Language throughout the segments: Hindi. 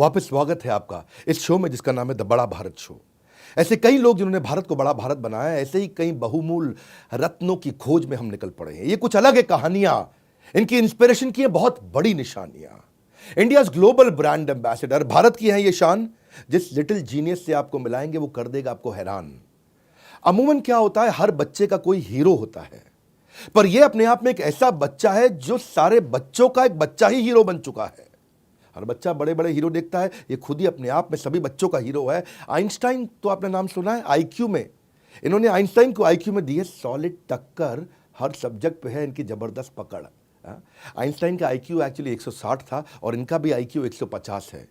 वापस स्वागत है आपका इस शो में जिसका नाम है द बड़ा भारत शो। ऐसे कई लोग जिन्होंने भारत को बड़ा भारत बनाया, ऐसे ही कई बहुमूल रत्नों की खोज में हम निकल पड़े हैं। ये कुछ अलग है कहानियां, इनकी इंस्पिरेशन की है बहुत बड़ी निशानियां। India global brand ambassador Bharat की है ये शान। जिस लिटिल जीनियस से आपको मिलाएंगे वो कर देगा आपको हैरान। अमूमन क्या होता है, हर बच्चे का कोई हीरो होता है, पर यह अपने आप में एक ऐसा बच्चा है जो सारे बच्चों का एक बच्चा ही हीरो बन चुका है। हर बच्चा बड़े बड़े हीरो देखता है, ये खुद ही अपने आप में सभी बच्चों का हीरो है। आइंस्टाइन तो आपने नाम सुना है, आईक्यू में इन्होंने आइंस्टाइन को आईक्यू में दी है सॉलिड टक्कर। हर सब्जेक्ट पे है इनकी जबरदस्त पकड़। आइंस्टाइन का आईक्यू एक्चुअली 160 था और इनका भी आईक्यू 150 है।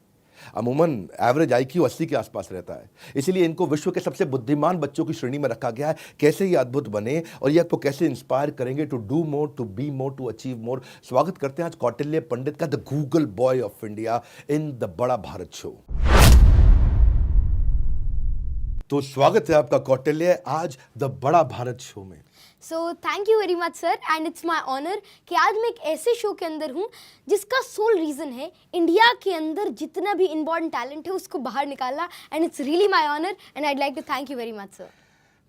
अमूमन एवरेज आईक्यू 80 के आसपास रहता है, इसीलिए इनको विश्व के सबसे बुद्धिमान बच्चों की श्रेणी में रखा गया है। कैसे ये अद्भुत बने और ये आपको कैसे इंस्पायर करेंगे to do more, to be more, to achieve more. स्वागत करते हैं आज कौटिल्य पंडित का, the Google boy of India, in the Bada Bharat show. तो स्वागत है आपका कौटिल्य आज द बड़ा भारत शो में। So thank you very much sir, and it's my honour कि आज मैं एक ऐसे शो के अंदर हूँ जिसका सोल रीज़न है इंडिया के अंदर जितना भी इम्पॉर्टेंट टैलेंट है उसको बाहर निकालना, and it's really my honour and I'd like to thank you very much sir.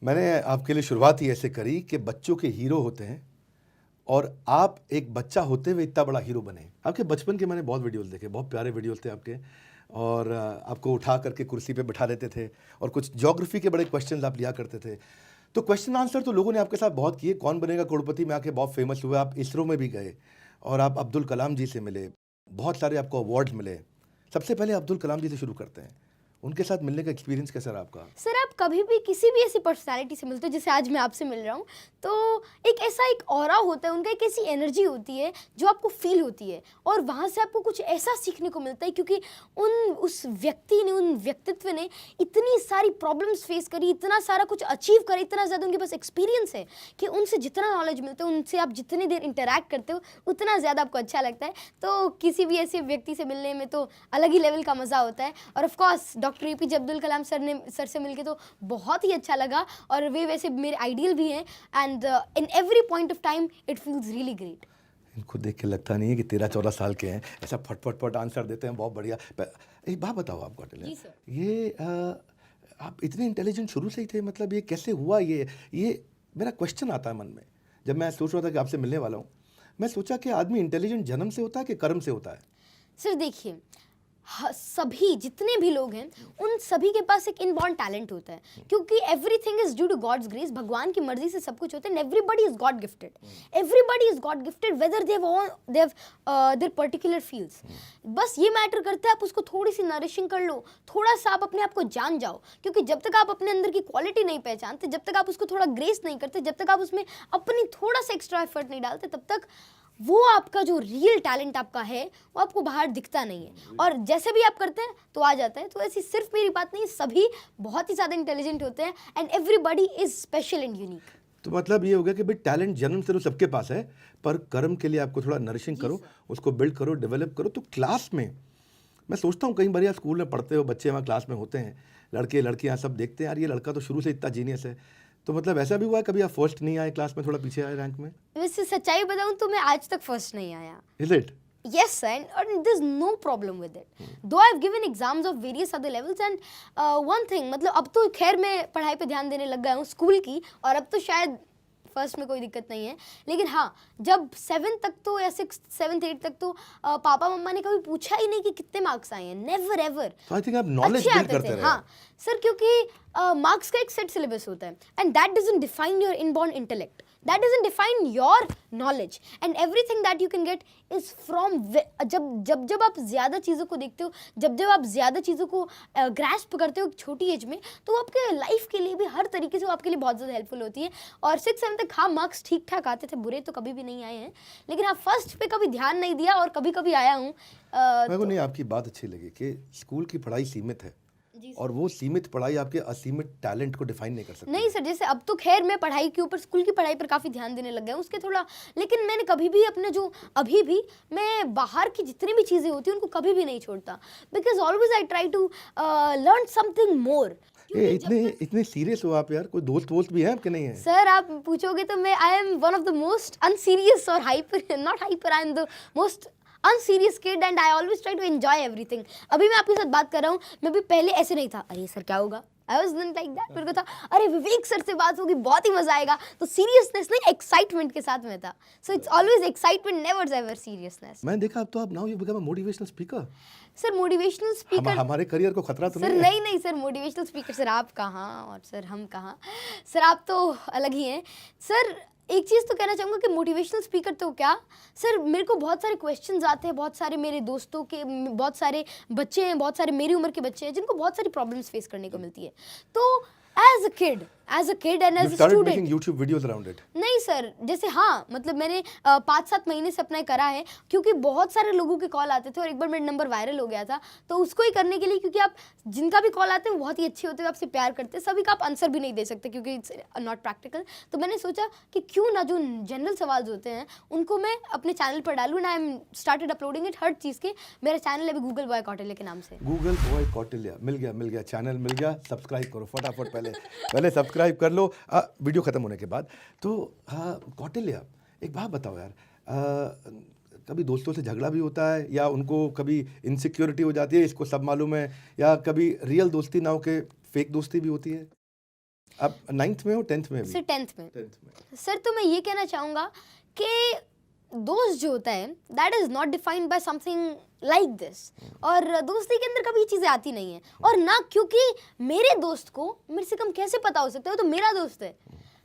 मैंने आपके लिए शुरुआत ही ऐसे करी कि बच्चों के हीरो होते हैं और आप एक बच्चा होते हुए इतना बड़ा हीरो बने। आपके बचपन के मैंने बहुत वीडियोस देखे, बहुत प्यारे वीडियोस थे आपके, और आपको उठा करके कुर्सी पे बिठा देते थे और कुछ ज्योग्राफी के बड़े क्वेश्चंस आप लिया करते थे। तो क्वेश्चन आंसर तो लोगों ने आपके साथ बहुत किए। कौन बनेगा करोड़पति में आके बहुत फेमस हुए, आप इसरो में भी गए और आप अब्दुल कलाम जी से मिले, बहुत सारे आपको अवार्ड्स मिले। सबसे पहले अब्दुल कलाम जी से शुरू करते हैं, उनके साथ मिलने का एक्सपीरियंस कैसा रहा आपका? सर आप कभी भी किसी भी ऐसी पर्सनालिटी से मिलते हो, जैसे आज मैं आपसे मिल रहा हूँ, तो एक ऐसा एक ऑरा होता है उनका, एक ऐसी एनर्जी होती है जो आपको फील होती है और वहाँ से आपको कुछ ऐसा सीखने को मिलता है, क्योंकि उस व्यक्ति ने, उन व्यक्तित्व ने इतनी सारी प्रॉब्लम्स फेस करी, इतना सारा कुछ अचीव करा, इतना ज़्यादा उनके पास एक्सपीरियंस है कि उनसे जितना नॉलेज मिलता है, उनसे आप जितनी देर इंटरैक्ट करते हो उतना ज़्यादा आपको अच्छा लगता है। तो किसी भी ऐसे व्यक्ति से मिलने में तो अलग ही लेवल का मज़ा होता है। और of course doctor APJ Abdul Kalam sir से मिलके तो बहुत ही अच्छा लगा, और वे वैसे मेरे आइडियल भी हैं, and in every point of time it feels really great. इनको देख के लगता नहीं है कि 13-14 साल के हैं, ऐसा फट आंसर देते हैं, बहुत बढ़िया। एक बात बताओ आप कौटिल्य, ये आप इतने इंटेलिजेंट शुरू से ही थे, मतलब ये कैसे हुआ? ये मेरा क्वेश्चन आता है मन में जब मैं सोच रहा था कि आपसे मिलने वाला हूँ। मैं सोचा कि आदमी इंटेलिजेंट जन्म से होता है कि कर्म से होता है? सर देखिए, सभी जितने भी लोग हैं उन सभी के पास एक इनबॉर्न टैलेंट होता है, क्योंकि everything is due to God's grace. भगवान की मर्जी से सब कुछ होता है, and everybody is God gifted. Everybody is God gifted whether they have their particular fields. बस ये मैटर करता है आप उसको थोड़ी सी नरिशिंग कर लो, थोड़ा सा आप अपने आप को जान जाओ, क्योंकि जब तक आप अपने अंदर की क्वालिटी नहीं पहचानते, जब तक आप उसको थोड़ा ग्रेस नहीं करते, जब तक आप उसमें अपनी थोड़ा सा एक्स्ट्रा एफर्ट नहीं डालते, तब तक वो आपका जो रियल टैलेंट आपका है वो आपको बाहर दिखता नहीं है, और जैसे भी आप करते हैं तो आ जाता है। तो ऐसी सिर्फ मेरी बात नहीं, सभी बहुत ही ज़्यादा इंटेलिजेंट होते हैं, and everybody is special and unique. तो मतलब ये हो गया कि भाई टैलेंट जन्म से तो सबके पास है, पर कर्म के लिए आपको थोड़ा नरिशिंग करो, उसको बिल्ड करो, डेवलप करो। तो क्लास में मैं सोचता हूँ, कई बार यार स्कूल में पढ़ते हो, बच्चे वहाँ क्लास में होते हैं, लड़के लड़कियाँ सब देखते हैं, यार ये लड़का तो शुरू से इतना जीनियस है। तो मतलब ऐसा भी हुआ है कभी आप फर्स्ट नहीं आए क्लास में, थोड़ा पीछे आए रैंक में? वैसे सच्चाई बताऊं तो मैं आज तक फर्स्ट नहीं आया। Is it? Yes, and there's no problem with it. Though I've given exams of various other levels, and one thing, मतलब अब तो खैर मैं पढ़ाई पे ध्यान देने लग गया हूँ स्कूल की, और अब तो शायद फर्स्ट में कोई दिक्कत नहीं है। लेकिन हाँ, जब 7 तक तो या 6, 7, 8 तक तो पापा मम्मा ने कभी पूछा ही नहीं कि कितने मार्क्स आए हैं, नेवर एवर। तो आई थिंक आप नॉलेज बिल्ड करते रहे। हाँ सर, क्योंकि मार्क्स का एक सेट सिलेबस होता है, and that doesn't define your inborn intellect, that doesn't define your knowledge, and everything that you can get is from जब आप ज़्यादा चीज़ों को देखते हो, जब आप ज़्यादा चीज़ों को ग्रैस्प करते हो छोटी एज में, तो आपके लाइफ के लिए भी हर तरीके से आपके लिए बहुत ज़्यादा हेल्पफुल होती है। और 6, 7 तक हाँ मार्क्स ठीक ठाक आते थे, बुरे तो कभी भी नहीं आए हैं, लेकिन हाँ फर्स्ट पे कभी ध्यान नहीं दिया और कभी कभी आया हूँ। मेरे को नहीं आपकी बात अच्छी लगी कि स्कूल की पढ़ाई सीमित है, और वो सीमित पढ़ाई आपके असीमित टैलेंट को डिफाइन नहीं कर सकती। नहीं सर, जैसे अब तो खैर मैं पढ़ाई के ऊपर, स्कूल की पढ़ाई पर काफ़ी ध्यान देने लग गया हूँ उसके थोड़ा, लेकिन मैंने कभी भी अपने जो अभी भी मैं बाहर की जितनी भी चीज़ें होती हैं उनको कभी भी नहीं छोड़ता, because always I try to learn something more. इतने सीरियस हो आप यार? कोई दोस्त भी है आपके? नहीं है सर, आप पूछोगे तो मैं I am one of the most unserious और hyper, not hyper, I am the most unserious kid and I always try to enjoy everything. अभी मैं आपके साथ बात कर रहा हूँ, मैं भी पहले ऐसे नहीं था, अरे सर क्या होगा, I was not like that. मेरे को था अरे विवेक सर से बात होगी, बहुत ही मजा आएगा, तो सीरियसनेस नहीं एक्साइटमेंट के साथ में था. So it's always excitement, never ever seriousness. मैंने देखा अब तो आप now you become a motivational speaker. Sir motivational speaker हमारे करियर को खतरा तो सर नहीं है? नहीं सर, मोटिवेशनल स्पीकर सर आप कहाँ और सर हम कहाँ, सर आप तो अलग ही हैं सर. एक चीज़ तो कहना चाहूँगा कि मोटिवेशनल स्पीकर तो क्या सर, मेरे को बहुत सारे क्वेश्चंस आते हैं, बहुत सारे मेरे दोस्तों के, बहुत सारे बच्चे हैं, बहुत सारे मेरी उम्र के बच्चे हैं जिनको बहुत सारी प्रॉब्लम्स फेस करने को मिलती है. तो as a kid and You as a started student making YouTube videos around it. नहीं सर, जैसे हाँ मतलब मैंने 5-7 महीने से अपना करा है, क्योंकि बहुत सारे लोगों के कॉल आते थे और एक बार मेरा नंबर वायरल हो गया था, तो उसको ही करने के लिए, क्योंकि आप जिनका भी कॉल आते हैं वो बहुत ही अच्छे होते हैं, आपसे प्यार करते हैं, सभी का आप आंसर भी नहीं दे सकते क्योंकि इट्स नॉट प्रैक्टिकल. तो मैंने सोचा कि क्यों ना जो जनरल सवाल होते हैं उनको मैं अपने चैनल पर डालूँ. And I am started uploading it हर चीज़ के. मेरा चैनल है अभी गूगल बॉय कौटिल्य के नाम से. गूगल बॉय कौटिल्य मिल गया, चैनल मिल गया. सब्सक्राइब करो फटाफट, पहले सब्सक्राइब कर लो वीडियो खत्म होने के बाद. तो कौटिल्य, एक बात बताओ यार, कभी दोस्तों से झगड़ा भी होता है या उनको कभी इनसिक्योरिटी हो जाती है, इसको सब मालूम है, या कभी रियल दोस्ती ना हो के फेक दोस्ती भी होती है? आप 9th में हो 10th में भी? सर 10th में. सर तो मैं ये कहना चाहूँगा कि दोस्त जो होता है that is not defined by something like this. और दोस्ती के अंदर कभी ये चीज़ें आती नहीं है, और ना क्योंकि मेरे दोस्त को मेरे से कम कैसे पता हो सकता है, वो तो मेरा दोस्त है.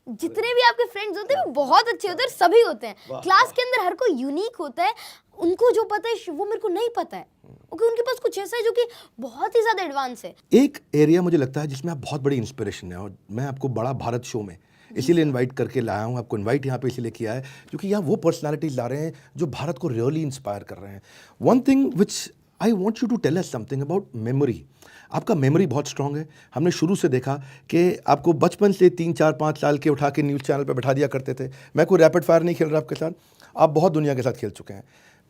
जितने भी आपके फ्रेंड्स होते हैं वो बहुत अच्छे होते हैं, सभी होते हैं. क्लास के अंदर हर कोई यूनिक होता है, उनको जो पता है वो मेरे को नहीं पता है, क्योंकि उनके पास कुछ ऐसा है जो कि बहुत ही ज़्यादा एडवांस है. एक एरिया मुझे लगता है जिसमें आप बहुत बड़ी इंस्पिरेशन है, और मैं आपको बड़ा भारत शो में इसीलिए इनवाइट करके लाया हूँ. आपको इनवाइट यहाँ पे इसीलिए किया है क्योंकि यहाँ वो पर्सनालिटीज ला रहे हैं जो भारत को रियली इंस्पायर कर रहे हैं. One thing which I want you to tell us something about memory. आपका मेमोरी बहुत स्ट्रांग है. हमने शुरू से देखा कि आपको बचपन से 3-4-5 साल के उठा के न्यूज़ चैनल पर बैठा दिया करते थे. मैं कोई रैपिड फायर नहीं खेल रहा आपके साथ, आप बहुत दुनिया के साथ खेल चुके हैं.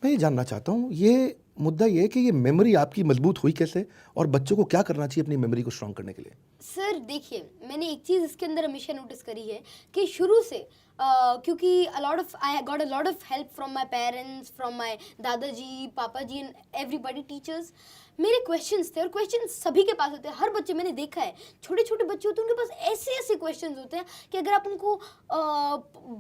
मैं ये जानना चाहता हूँ, ये मुद्दा ये है कि ये मेमोरी आपकी मजबूत हुई कैसे, और बच्चों को क्या करना चाहिए अपनी मेमोरी को स्ट्रांग करने के लिए? सर देखिए, मैंने एक चीज़ इसके अंदर हमेशा नोटिस करी है कि शुरू से क्योंकि I got a lot of help from my parents, from my दादाजी, पापा जी एंड एवरीबॉडी टीचर्स. मेरे क्वेश्चंस थे, और क्वेश्चंस सभी के पास होते हैं. हर बच्चे, मैंने देखा है, छोटे छोटे बच्चे होते हैं उनके पास ऐसे ऐसे क्वेश्चंस होते हैं कि अगर आप उनको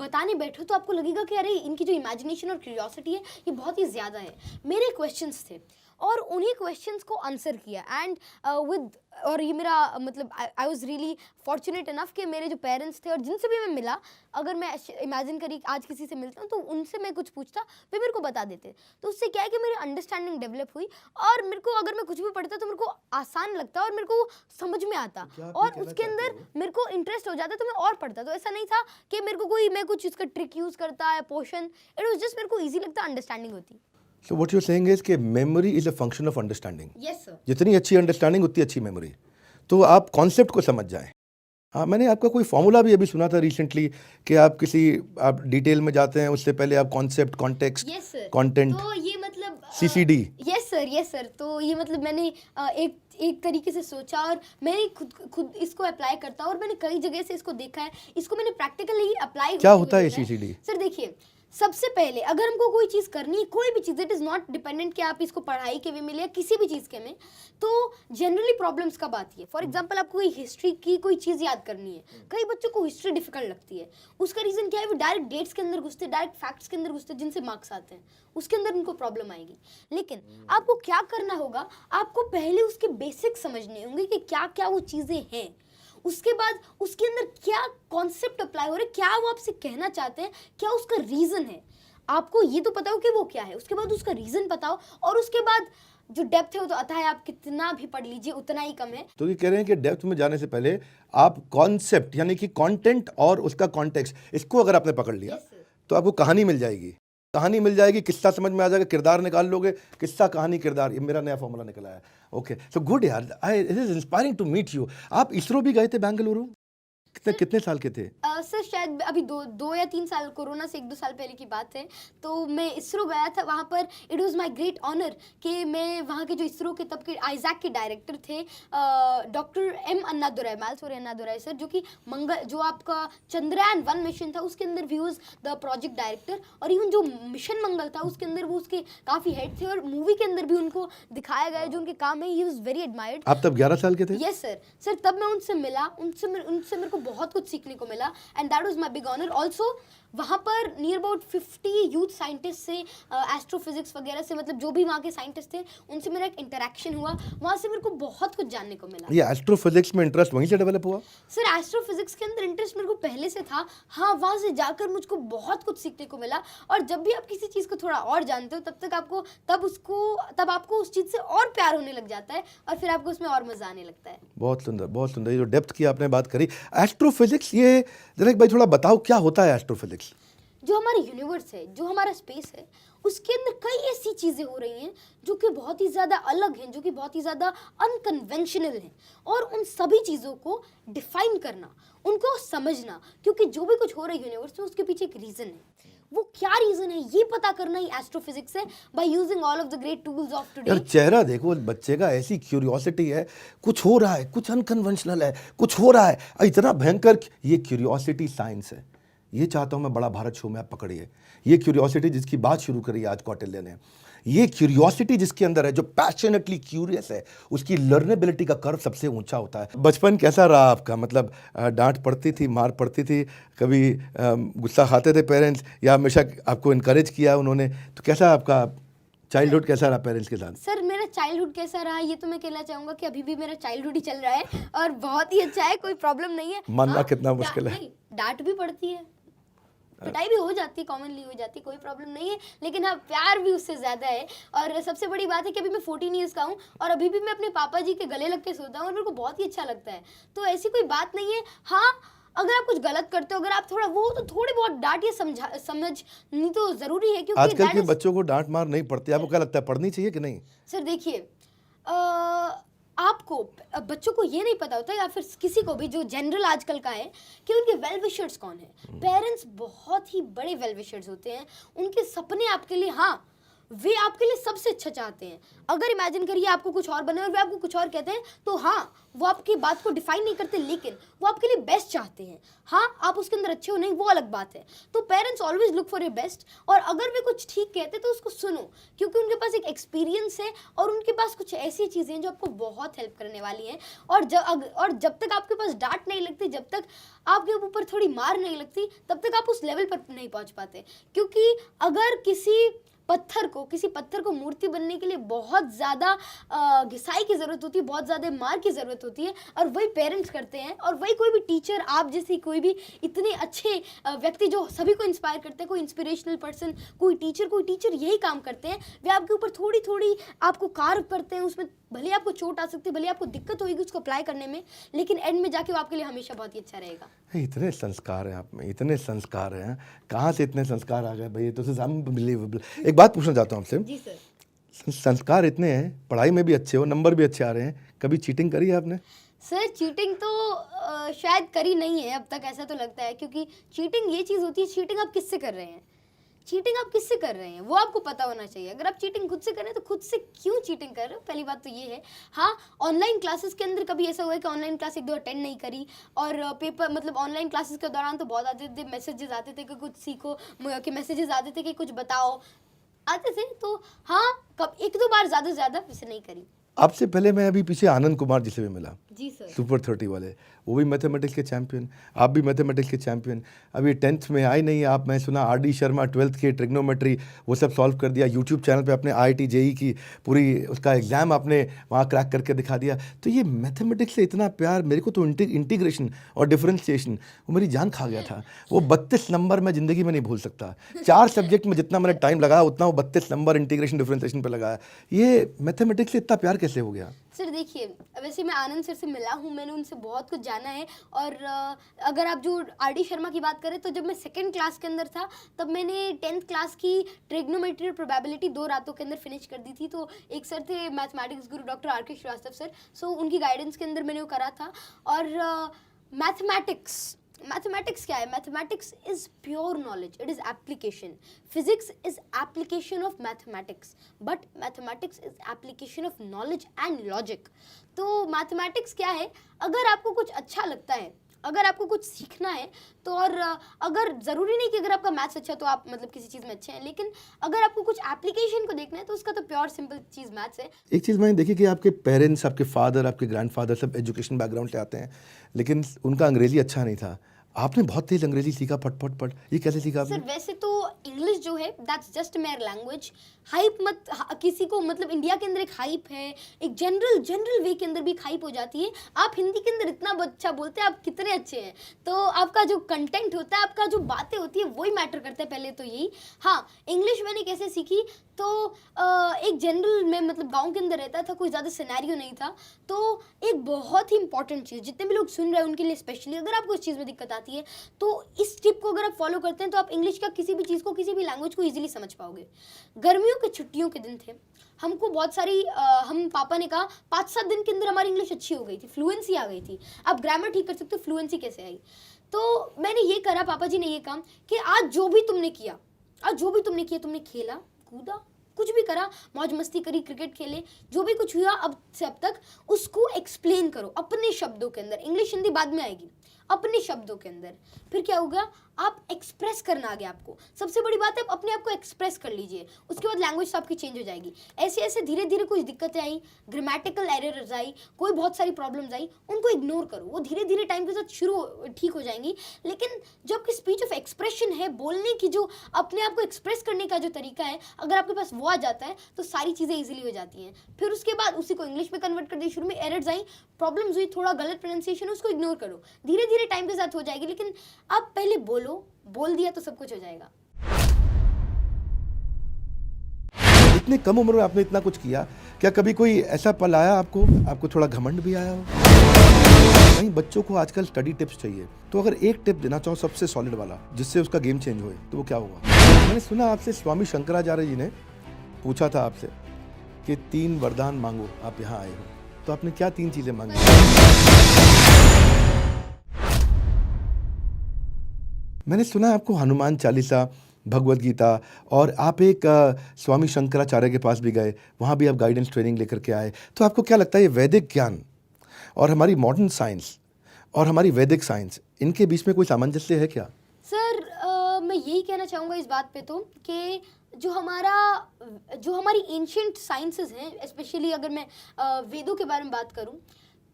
बताने बैठो तो आपको लगेगा कि अरे इनकी जो इमेजिनेशन और क्यूरियोसिटी है ये बहुत ही ज़्यादा है. मेरे क्वेश्चंस थे और उन्हीं क्वेश्चंस को आंसर किया. एंड और ये मेरा मतलब I was really fortunate enough कि मेरे जो पेरेंट्स थे और जिनसे भी मैं मिला, अगर मैं इमेजिन करी आज किसी से मिलता हूँ तो उनसे मैं कुछ पूछता, वे मेरे को बता देते. तो उससे क्या है कि मेरी अंडरस्टैंडिंग डेवलप हुई, और मेरे को अगर मैं कुछ भी पढ़ता तो मेरे को आसान लगता और मेरे को समझ में आता, और उसके अंदर मेरे को इंटरेस्ट हो जाता तो मैं और पढ़ता. तो ऐसा नहीं था कि मेरे को मैं कुछ इसका ट्रिक यूज़ करता है, पोर्शन. इट वॉज जस्ट मेरे को ईजी लगता, अंडरस्टैंडिंग होती. So what you're saying is कि memory is a function of understanding. Yes sir. जितनी अच्छी अंडरस्टैंडिंग उतनी अच्छी मेमोरी. तो आप कॉन्सेप्ट को समझ जाएं. हाँ, मैंने आपका कोई फॉर्मूला भी अभी सुना था रिसेंटली कि आप डिटेल में जाते हैं, उससे पहले आप कॉन्सेप्ट, कॉन्टेक्स्ट, कंटेंट, तो ये मतलब CCD. Yes sir. तो ये मतलब मैंने एक तरीके से सोचा, और मैंने खुद इसको अप्लाई करता हूँ, और मैंने कई जगह से इसको देखा है. इसको मैंने प्रैक्टिकली अप्लाई. क्या होता है CCD? सर देखिए, सबसे पहले अगर हमको कोई चीज़ करनी है, कोई भी चीज़, इट इज़ नॉट डिपेंडेंट कि आप इसको पढ़ाई के वे में या किसी भी चीज़ के में, तो जनरली प्रॉब्लम्स कब आती है. फॉर एग्जांपल आपको कोई हिस्ट्री की कोई चीज़ याद करनी है, कई बच्चों को हिस्ट्री डिफिकल्ट लगती है. उसका रीज़न क्या है, वो डायरेक्ट डेट्स के अंदर घुसते, डायरेक्ट फैक्ट्स के अंदर घुसते, जिनसे मार्क्स आते हैं, उसके अंदर उनको प्रॉब्लम आएगी. लेकिन आपको क्या करना होगा, आपको पहले उसके बेसिक्स समझने होंगे कि क्या क्या वो चीज़ें हैं. उसके बाद उसके अंदर क्या कॉन्सेप्ट अप्लाई हो रहे, क्या वो आपसे कहना चाहते हैं, क्या उसका रीज़न है. आपको ये तो पता हो कि वो क्या है, उसके बाद उसका रीज़न पता हो, और उसके बाद जो डेप्थ है वो तो आता है, आप कितना भी पढ़ लीजिए उतना ही कम है. तो ये कह रहे हैं कि डेप्थ में जाने से पहले आप कॉन्सेप्ट यानी कि कंटेंट और उसका कॉन्टेक्स्ट, इसको अगर आपने पकड़ लिया तो आपको कहानी मिल जाएगी, किस्सा समझ में आ जाएगा, किरदार निकाल लोगे, किस्सा कहानी किरदार. ये मेरा नया फॉर्मूला निकला है. ओके, सो गुड यार, it is inspiring to meet you. आप इसरो भी गए थे बेंगलुरु, कितने साल के थे? सर शायद अभी दो या 3 साल, कोरोना से 1-2 साल पहले की बात है। तो मैं इसरो गया था, वहाँ पर it was my great honour कि मैं वहाँ के जो इसरो के तब के आइजैक के डायरेक्टर थे डॉक्टर एम अन्नादुराई, मालसोरे अन्नादुराई सर, जो कि जो आपका चंद्रयान 1 मिशन था उसके अंदर भी वाज द प्रोजेक्ट डायरेक्टर, और इवन जो मिशन मंगल था उसके अंदर वो उसके काफ़ी हेड थे, और मूवी के अंदर भी उनको दिखाया गया जो उनके काम है, ही वाज वेरी एडमायर्ड। आप तब 11 साल के थे? यस सर तब मैं उनसे मिला, उनसे मेरे को बहुत कुछ सीखने को मिला, and that was my big honour. Also वहाँ पर नियर अबाउट 50 यूथ साइंटिस्ट से, एस्ट्रोफिजिक्स वगैरह से, मतलब जो भी वहाँ के साइंटिस्ट थे उनसे मेरा एक इंटरेक्शन हुआ, वहाँ से मेरे को बहुत कुछ जानने को मिला। ये एस्ट्रोफिजिक्स में इंटरेस्ट वहीं से डेवलप हुआ? सर एस्ट्रोफिजिक्स के अंदर इंटरेस्ट मेरे को पहले से था, हाँ, वहाँ से जाकर मुझको बहुत कुछ सीखने को मिला। और जब भी आप किसी चीज़ को थोड़ा और जानते हो तब आपको उस चीज़ से और प्यार होने लग जाता है, और फिर आपको उसमें और मज़ा आने लगता है। बहुत सुंदर, बहुत सुंदर। ये जो डेप्थ की आपने बात करी, एस्ट्रोफिजिक्स, ये जनक भाई थोड़ा बताओ क्या होता है एस्ट्रोफिजिक्स? जो हमारा यूनिवर्स है, जो हमारा स्पेस है, उसके अंदर कई ऐसी चीज़ें हो रही हैं जो कि बहुत ही ज़्यादा अलग हैं, जो कि बहुत ही ज़्यादा अनकन्वेंशनल हैं, और उन सभी चीज़ों को डिफाइन करना, उनको समझना, क्योंकि जो भी कुछ हो रहा है यूनिवर्स में उसके पीछे एक रीज़न है। वो क्या रीज़न है ये पता करना ही एस्ट्रोफिजिक्स है, by using all of the great tools of यार टुडे। चेहरा देखो उस बच्चे का, ऐसी क्यूरियोसिटी है, कुछ हो रहा है, कुछ अनकन्वेंशनल है, कुछ हो रहा है, इतना भयंकर। ये क्यूरियोसिटी साइंस है। ये चाहता हूं मैं बड़ा भारत शो में आप पकड़िए। ये क्यूरियोसिटी जिसकी बात शुरू करी आज कौटिल्य ने, ये क्यूरियोसिटी जिसके अंदर है, जो पैशनेटली क्यूरियस है, उसकी लर्नेबिलिटी का कर्व सबसे ऊंचा होता है। बचपन कैसा रहा आपका? मतलब डांट पड़ती थी, मार पड़ती थी, कभी गुस्सा खाते थे पेरेंट्स, या हमेशा आपको इनकरेज किया उन्होंने? तो कैसा आपका चाइल्डहुड कैसा रहा पेरेंट्स के साथ? सर मेरा चाइल्डहुड कैसा रहा ये तो मैं कहना चाहूँगा कि अभी भी मेरा चाइल्डहुड ही चल रहा है, और बहुत ही अच्छा है, कोई प्रॉब्लम नहीं है। मानना हाँ, कितना मुश्किल है। नहीं, डांट भी पड़ती है, पिटाई भी हो जाती है, कॉमनली हो जाती है, कोई प्रॉब्लम नहीं है, लेकिन हाँ प्यार भी उससे ज़्यादा है। और सबसे बड़ी बात है कि अभी मैं 14 ईयर्स का हूँ, और अभी भी मैं अपने पापा जी के गले लग के सोता हूँ, और मेरे को बहुत ही अच्छा लगता है। तो ऐसी कोई बात नहीं है। हाँ, अगर आप कुछ गलत करते हो, अगर आप थोड़ा वो, तो थोड़ी बहुत डांट या समझनी तो ज़रूरी है, क्योंकि आजकल के बच्चों को डांट मार नहीं पड़ती, आपको क्या लगता है पढ़नी चाहिए कि नहीं? सर देखिए, आपको बच्चों को ये नहीं पता होता, या फिर किसी को भी जो जनरल आजकल का है, कि उनके वेल विशर्स कौन है। पेरेंट्स बहुत ही बड़े वेल विशर्स होते हैं, उनके सपने आपके लिए, हाँ, वे आपके लिए सबसे अच्छा चाहते हैं। अगर इमेजिन करिए आपको कुछ और बने और वे आपको कुछ और कहते हैं, तो हाँ, वो आपकी बात को डिफाइन नहीं करते, लेकिन वो आपके लिए बेस्ट चाहते हैं। हाँ, आप उसके अंदर अच्छे हो नहीं, वो अलग बात है। तो parents always look for your best, और अगर वे कुछ ठीक कहते हैं तो उसको सुनो, क्योंकि उनके पास एक एक्सपीरियंस है, और उनके पास कुछ ऐसी चीज़ें हैं जो आपको बहुत हेल्प करने वाली हैं। और जब तक आपके पास डांट नहीं लगती, जब तक आपके ऊपर थोड़ी मार नहीं लगती, तब तक आप उस लेवल पर नहीं पहुंच पाते। क्योंकि अगर किसी पत्थर को मूर्ति बनने के लिए बहुत ज़्यादा घिसाई की ज़रूरत होती है, बहुत ज़्यादा मार की ज़रूरत होती है, और वही पेरेंट्स करते हैं, और वही कोई भी टीचर, आप जैसी कोई भी इतने अच्छे व्यक्ति जो सभी को इंस्पायर करते हैं, कोई इंस्पिरेशनल पर्सन, कोई टीचर यही काम करते हैं। वे आपके ऊपर थोड़ी थोड़ी आपको कार्व करते हैं, उसमें भले आपको चोट आ सकती है, भले आपको दिक्कत होगी उसको अप्लाई करने में, लेकिन एंड में जाके वो आपके लिए हमेशा बहुत ही अच्छा रहेगा। इतने संस्कार हैं आप में, इतने संस्कार हैं, कहाँ से इतने संस्कार आ गए भाई? ये तो अनबिलीवेबल। एक बात पूछना चाहता हूँ आपसे। जी सर। संस्कार इतने हैं, पढ़ाई में भी अच्छे हो, नंबर भी अच्छे आ रहे हैं, कभी चीटिंग करी है आपने? सर चीटिंग तो शायद करी नहीं है अब तक, ऐसा तो लगता है, क्योंकि चीटिंग ये चीज़ होती है, चीटिंग आप किससे कर रहे हैं, वो आपको पता होना चाहिए। अगर आप चीटिंग खुद से कर रहे हैं तो खुद से क्यों चीटिंग कर रहे हो, पहली बात तो ये है। हाँ, ऑनलाइन क्लासेस के अंदर कभी ऐसा हुआ है कि ऑनलाइन क्लास 1-2 अटेंड नहीं करी, और पेपर, मतलब ऑनलाइन क्लासेस के दौरान तो बहुत आते थे मैसेजेस, आते थे कि कुछ सीखो, कि मैसेजेस आते थे कि कुछ बताओ, आते थे। तो हाँ, कब 1-2 बार, ज़्यादा वैसे नहीं करी। आपसे पहले मैं अभी पीछे आनंद कुमार जी से भी मिला, जी सर। सुपर 30 वाले, वो भी मैथमेटिक्स के चैंपियन, आप भी मैथमेटिक्स के चैंपियन। अभी 10th में आए नहीं आप, मैं सुना RD शर्मा 12th के ट्रिग्नोमेट्री वो सब सॉल्व कर दिया, यूट्यूब चैनल पे अपने IIT JEE की पूरी उसका एग्ज़ाम आपने वहाँ क्रैक करके दिखा दिया। तो ये मैथमेटिक्स से इतना प्यार, मेरे को तो इंटीग्रेशन और डिफरेंशिएशन वो मेरी जान खा गया था। वो 32 नंबर मैं ज़िंदगी में नहीं भूल सकता। 4 सब्जेक्ट में जितना मैंने टाइम लगाया उतना वो 32 नंबर इंटीग्रेशन डिफरेंशिएशन पर लगाया। ये मैथमेटिक्स से इतना प्यार कैसे हो गया? सर देखिए, वैसे मैं आनंद सर से मिला हूँ, मैंने उनसे बहुत कुछ जाना है। और अगर आप जो RD शर्मा की बात करें, तो जब मैं 2nd क्लास के अंदर था, तब मैंने 10th क्लास की ट्रिग्नोमेट्री और प्रोबेबिलिटी 2 रातों के अंदर फिनिश कर दी थी। तो एक सर थे मैथमेटिक्स गुरु डॉक्टर RK श्रीवास्तव सर, सो उनकी गाइडेंस के अंदर मैंने वो करा था। और मैथमेटिक्स मैथमेटिक्स क्या है? Mathematics is pure knowledge, it is application. Physics is application of mathematics, but mathematics is application of knowledge and logic. तो मैथमेटिक्स क्या है? अगर आपको कुछ अच्छा लगता है, अगर आपको कुछ सीखना है तो, और अगर ज़रूरी नहीं कि अगर आपका मैथ्स अच्छा तो आप मतलब किसी चीज़ में अच्छे हैं, लेकिन अगर आपको कुछ एप्लीकेशन को देखना है तो उसका तो प्योर सिंपल चीज़ मैथ्स है. एक चीज़ मैंने देखी कि आपके पेरेंट्स, आपके फादर, आपके ग्रैंडफादर सब एजुकेशन बैकग्राउंड से आते हैं, लेकिन उनका अंग्रेज़ी अच्छा नहीं था. आपने बहुत तेज अंग्रेज़ी सीखा, फट फट फट. ये कैसे सीखा आपने? सर वैसे तो इंग्लिश जो है that's just mayor language. Hype मत किसी को, मतलब इंडिया के अंदर एक हाइप है, एक जनरल वे के अंदर भी एक हाइप हो जाती है. आप हिंदी के अंदर इतना अच्छा बोलते हैं, आप कितने अच्छे हैं, तो आपका जो कंटेंट होता है, आपका जो बातें होती है, वही मैटर करता है पहले तो यही. हाँ, इंग्लिश मैंने कैसे सीखी तो एक जनरल में, मतलब गांव के अंदर रहता था, कोई ज़्यादा सिनेरियो नहीं था. तो एक बहुत ही इंपॉर्टेंट चीज़, जितने भी लोग सुन रहे हैं उनके लिए स्पेशली, अगर आपको इस चीज़ में दिक्कत आती है तो इस टिप को अगर आप फॉलो करते हैं तो आप इंग्लिश का किसी भी चीज़ को, किसी भी लैंग्वेज को इजीली समझ पाओगे. गर्मियों के छुट्टियों के दिन थे, हमको बहुत सारी हम पापा ने कहा 5-7 दिन के अंदर हमारी इंग्लिश अच्छी हो गई थी, फ्लुएंसी आ गई थी. आप ग्रामर ठीक कर सकते हो, फ्लुएंसी कैसे आई? तो मैंने ये करा, पापा जी ने ये काम कि आज जो भी तुमने किया, आज जो भी तुमने किया, तुमने खेला कूदा, कुछ भी करा, मौज मस्ती करी, क्रिकेट खेले, जो भी कुछ हुआ अब से अब तक, उसको एक्सप्लेन करो अपने शब्दों के अंदर. इंग्लिश हिंदी बाद में आएगी, अपने शब्दों के अंदर. फिर क्या होगा? आप एक्सप्रेस करना आ गया आपको. सबसे बड़ी बात है, आप अपने आप को एक्सप्रेस कर लीजिए, उसके बाद लैंग्वेज तो आपकी चेंज हो जाएगी. ऐसे ऐसे धीरे धीरे कुछ दिक्कतें आई, ग्रामेटिकल एरर्स आई, कोई बहुत सारी प्रॉब्लम्स आई, उनको इग्नोर करो, वो धीरे धीरे टाइम के साथ ठीक हो जाएंगी. लेकिन जो आपकी स्पीच ऑफ एक्सप्रेशन है, बोलने की जो अपने आप को एक्सप्रेस करने का जो तरीका है, अगर आपके पास वो आ जाता है तो सारी चीज़ें ईजिली हो जाती हैं. फिर उसके बाद उसी को इंग्लिश में कन्वर्ट कर दिया. शुरू में एरर्स आई, प्रॉब्लम्स हुई, थोड़ा गलत प्रोनाउंसिएशन, उसको इग्नोर करो, धीरे धीरे टाइम के साथ हो जाएगी. लेकिन आप पहले बोल दिया तो सब कुछ हो जाएगा. इतने कम उम्र में आपने इतना कुछ किया, क्या कभी कोई ऐसा पल आया आपको थोड़ा घमंड भी आया हो? नहीं, बच्चों को आजकल स्टडी टिप्स चाहिए, तो अगर एक टिप देना चाहो सबसे सॉलिड वाला, जिससे उसका गेम चेंज होए, तो वो क्या होगा? मैंने सुना आपसे स्वामी शंकराचार्य जी ने पूछा था आपसे कि 3 वरदान मांगो, आप यहाँ आए हो, तो आपने क्या 3 चीजें मांगी? मैंने सुना है आपको हनुमान चालीसा, भगवत गीता, और आप एक स्वामी शंकराचार्य के पास भी गए, वहाँ भी आप गाइडेंस ट्रेनिंग लेकर के आए. तो आपको क्या लगता है ये वैदिक ज्ञान और हमारी मॉडर्न साइंस और हमारी वैदिक साइंस, इनके बीच में कोई सामंजस्य है क्या? सर मैं यही कहना चाहूँगा इस बात पे तो कि जो हमारी एंशियंट साइंसेस हैं, स्पेशली अगर मैं वेदों के बारे में बात करूँ,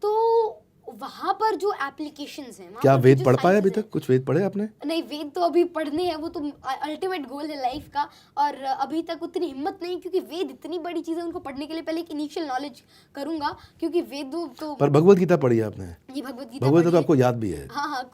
तो वहाँ पर जो एप्लीकेशंस हैं, क्या वेद पढ़ पाए अभी तक? कुछ वेद पढ़े आपने? नहीं, वेद तो अभी पढ़ने हैं, वो तो अल्टीमेट गोल है लाइफ का, और अभी तक उतनी हिम्मत नहीं, क्योंकि वेद इतनी बड़ी चीज़ है, उनको पढ़ने के लिए पहले एक इनिशियल नॉलेज करूँगा, क्योंकि वेद तो. पर भगवत गीता पढ़ी है आपने? ये भगवत गीता तो आपको याद भी है? हाँ,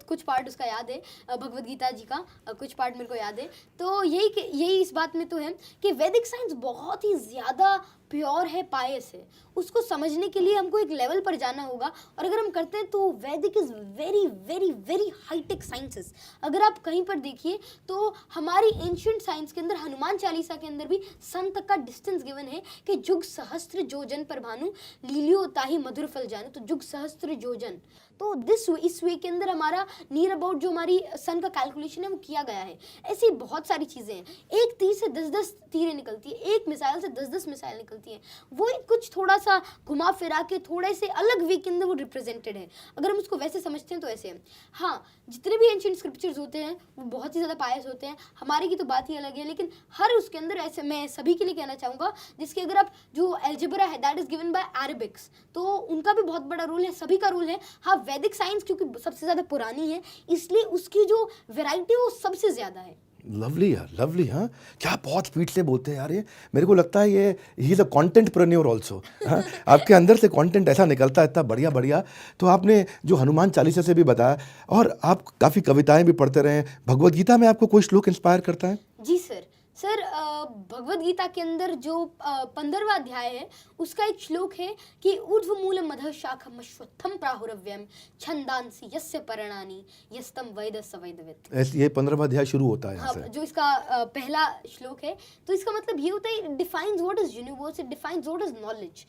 कुछ पार्ट उसका याद है, भगवत गीता जी का कुछ पार्ट मेरे को याद है. तो यही इस बात में तो है कि वैदिक साइंस बहुत ही ज़्यादा प्योर है, पायस है. उसको समझने के लिए हमको एक लेवल पर जाना होगा, और अगर हम करते हैं तो Vedic is very very very high tech sciences. अगर आप कहीं पर देखिए तो हमारी एंशियंट साइंस के अंदर, हनुमान चालीसा के अंदर भी सन तक का डिस्टेंस गिवन है कि जुग सहस्त्र जोजन पर भानु, लीलियो ताहि मधुर फल जानु. तो जुग सहस्त्र जोजन, तो इस वे के अंदर हमारा नियर अबाउट जो हमारी सन का कैलकुलेशन है वो किया गया है. ऐसी बहुत सारी चीज़ें हैं. एक तीर से 10-10 तीरें निकलती है, एक मिसाइल से 10-10 मिसाइल निकलती है. वो कुछ थोड़ा सा घुमा फिरा के थोड़े से अलग वे के अंदर वो रिप्रेजेंटेड है. अगर हम उसको वैसे समझते हैं तो ऐसे है. हाँ, जितने भी एंशिएंट स्क्रिप्चर्स होते हैं वो बहुत ही ज़्यादा पायस होते हैं. हमारे की तो बात ही अलग है, लेकिन हर उसके अंदर, ऐसे मैं सभी के लिए कहना चाहूँगा, जिसके अगर आप जो एल्जेब्रा है दैट इज़ गिवन बाय अरेबिक्स, तो उनका भी बहुत बड़ा रोल है, सभी का रोल है. हाँ, वैदिक साइंस क्योंकि सबसे ज़्यादा पुरानी है, इसलिए उसकी जो वैरायटी वो सबसे ज़्यादा है. लवली यार, लवली. हाँ, क्या बहुत स्पीड से बोलते हैं यार ये. मेरे को लगता है ये ही इज अ कंटेंटप्रेन्योर आल्सो. आपके अंदर से कंटेंट ऐसा निकलता है, इतना बढ़िया बढ़िया. तो आपने जो हनुमान चालीसा से भी बताया, और आप काफ़ी कविताएं भी पढ़ते रहे. भगवत गीता में आपको कोई श्लोक इंस्पायर करता है? जी सर, भगवत गीता के अंदर जो 15वां अध्याय है, उसका एक श्लोक है कि ऊर्ध्वमूलम अधः शाखम अश्वत्थम प्राहुरव्यम छंदांसि यस्य पर्णानि यस्तम वेद स वेदवित्. ये 15वां अध्याय शुरू होता है यहाँ हाँ, से. जो इसका पहला श्लोक है, तो इसका मतलब ये होता है, defines what is universe, it defines what is knowledge.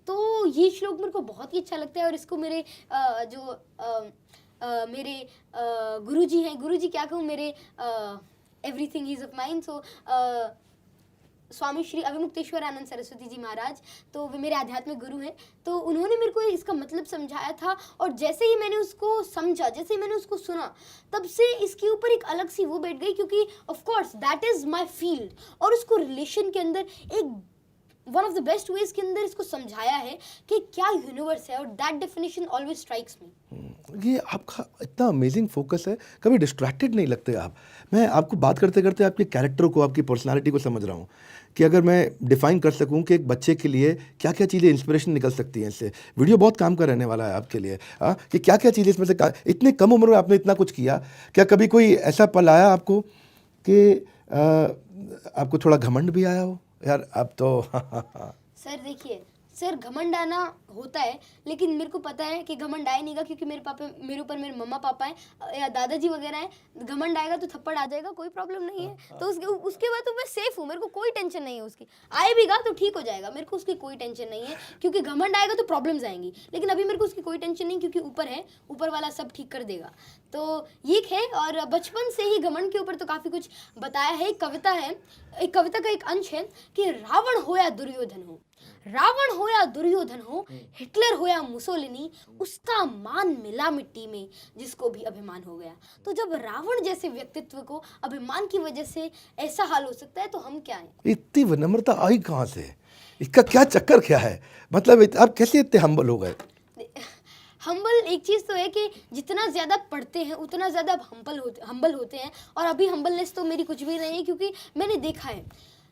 तो ये श्लोक मेरे को बहुत ही अच्छा लगता है, और इसको मेरे मेरे गुरुजी हैं, गुरुजी क्या कहूँ, मेरे एवरीथिंग इज ऑफ माइंड, सो स्वामी श्री अविमुक्तेश्वर आनंद सरस्वती जी महाराज, तो वे मेरे आध्यात्मिक गुरु हैं। तो उन्होंने मेरे को इसका मतलब समझाया था, और जैसे ही मैंने उसको समझा, जैसे ही मैंने उसको सुना, तब से इसके ऊपर एक अलग सी वो बैठ गई, क्योंकि of course that is my field. और उसको रिलेशन के अंदर एक one of the best veg के अंदर इसको समझाया है कि क्या यूनिवर्स है, और दैट डेफिनेशन ऑलवेज स्ट्राइक्स मी। ये आपका इतना अमेजिंग फोकस है, कभी डिस्ट्रैक्टेड नहीं लगते आप। मैं आपको बात करते करते आपके कैरेक्टर को, आपकी पर्सनालिटी को समझ रहा हूँ कि अगर मैं डिफाइन कर सकूँ कि एक बच्चे के लिए क्या क्या चीज़ें इंस्पिरेशन निकल सकती हैं इससे। वीडियो बहुत काम का रहने वाला है आपके लिए, कि क्या क्या चीज़ें इसमें से, इतने कम उम्र में आपने इतना कुछ किया। क्या कभी कोई ऐसा पल आया आपको कि आपको थोड़ा घमंड भी आया हो, यार अब तो सर देखिए, सर घमंड आना होता है, लेकिन मेरे को पता है कि घमंड आए नहीं, क्योंकि मेरे पापा, मेरे ऊपर मेरे मम्मा पापा हैं या दादाजी वगैरह हैं। घमंड आएगा तो थप्पड़ आ जाएगा, कोई प्रॉब्लम नहीं है। तो उसके बाद तो मैं सेफ हूँ, मेरे को कोई टेंशन नहीं है उसकी। आए भी गा तो ठीक हो जाएगा, मेरे को उसकी कोई टेंशन नहीं है, क्योंकि घमंड आएगा तो प्रॉब्लम्स आएंगी, लेकिन अभी मेरे को उसकी कोई टेंशन नहीं, क्योंकि ऊपर है, ऊपर वाला सब ठीक कर देगा। तो ये है, और बचपन से ही घमंड के ऊपर तो काफ़ी कुछ बताया है। एक कविता है, एक कविता का एक अंश है कि रावण हो या दुर्योधन हो, रावण हो या दुर्योधन हो, हिटलर हो या मुसोलिनी, उसका मान मिला मिट्टी में जिसको भी अभिमान हो गया। तो जब रावण जैसे व्यक्तित्व को अभिमान की वजह से ऐसा हाल हो सकता है, तो हम क्या हैं? इतनी विनम्रता आई कहाँ से? इसका क्या चक्कर क्या है? मतलब आप कैसे इतने हम्बल हो गए? हम्बल एक चीज़ तो है कि जितना ज़्यादा पढ़ते हैं उतना ज़्यादा हम्बल होते हैं, और अभी हम्बलनेस तो मेरी कुछ भी नहीं है, क्योंकि मैंने देखा है,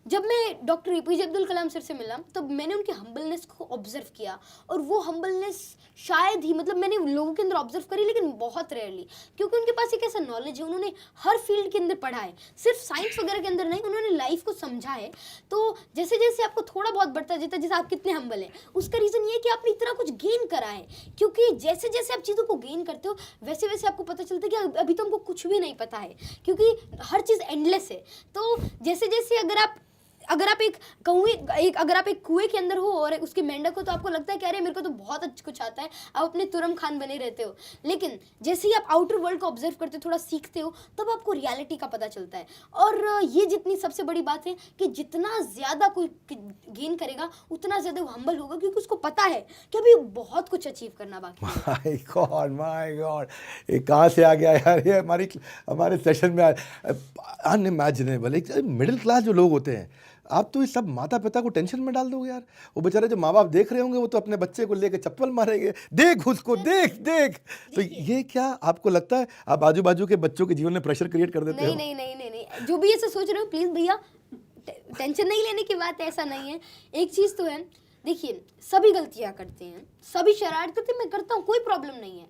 जब मैं doctor APJ Abdul Kalam sir से मिला, तब मैंने उनके हम्बलनेस को ऑब्जर्व किया, और वो हम्बलनेस शायद ही, मतलब मैंने लोगों के अंदर ऑब्जर्व करी, लेकिन बहुत रेयरली, क्योंकि उनके पास एक ऐसा नॉलेज है, उन्होंने हर फील्ड के अंदर पढ़ा है, सिर्फ साइंस वगैरह के अंदर नहीं, उन्होंने लाइफ को समझा है। तो जैसे जैसे आपको थोड़ा बहुत बढ़ता जाता है, जैसे आप कितने हम्बल हैं, उसका रीज़न ये है कि आपने इतना कुछ गेन करा है, क्योंकि जैसे जैसे आप चीज़ों को गेन करते हो, वैसे वैसे आपको पता चलता है कि अभी तो हमको कुछ भी नहीं पता है, क्योंकि हर चीज़ एंडलेस है। तो जैसे जैसे अगर आप एक कुएं के अंदर हो और उसके मेंढक हो, तो आपको लगता है कि अरे मेरे को तो बहुत अच्छा कुछ आता है, आप अपने तुरम खान बने रहते हो। लेकिन जैसे ही आप आउटर वर्ल्ड को ऑब्जर्व करते हो, थोड़ा सीखते हो, तब आपको रियलिटी का पता चलता है। और ये जितनी सबसे बड़ी बात है कि जितना ज़्यादा कोई गेन करेगा, उतना ज़्यादा वो हम्बल होगा, क्योंकि उसको पता है कि अभी बहुत कुछ अचीव करना बाकी है। माय गॉड, ये कहाँ से आ गया यार? ये हमारे सेशन में अनइमेजिनेबल। एक मिडिल क्लास जो लोग होते हैं, आप तो इस सब माता पिता को टेंशन में डाल दोगे यार। वो बेचारे जो माँ बाप देख रहे होंगे, वो तो अपने बच्चे को लेकर चप्पल मारेंगे, देख उसको, देख। तो ये क्या आपको लगता है आप आजू बाजू के बच्चों के जीवन में प्रेशर क्रिएट कर देते हो? नहीं, जो भी ऐसा सोच रहे हो, प्लीज भैया टेंशन नहीं लेने की बात है, ऐसा नहीं है। एक चीज़ तो है, देखिए, सभी गलतियाँ करते हैं, सभी शरारत करते हैं, मैं करता हूँ, कोई प्रॉब्लम नहीं है।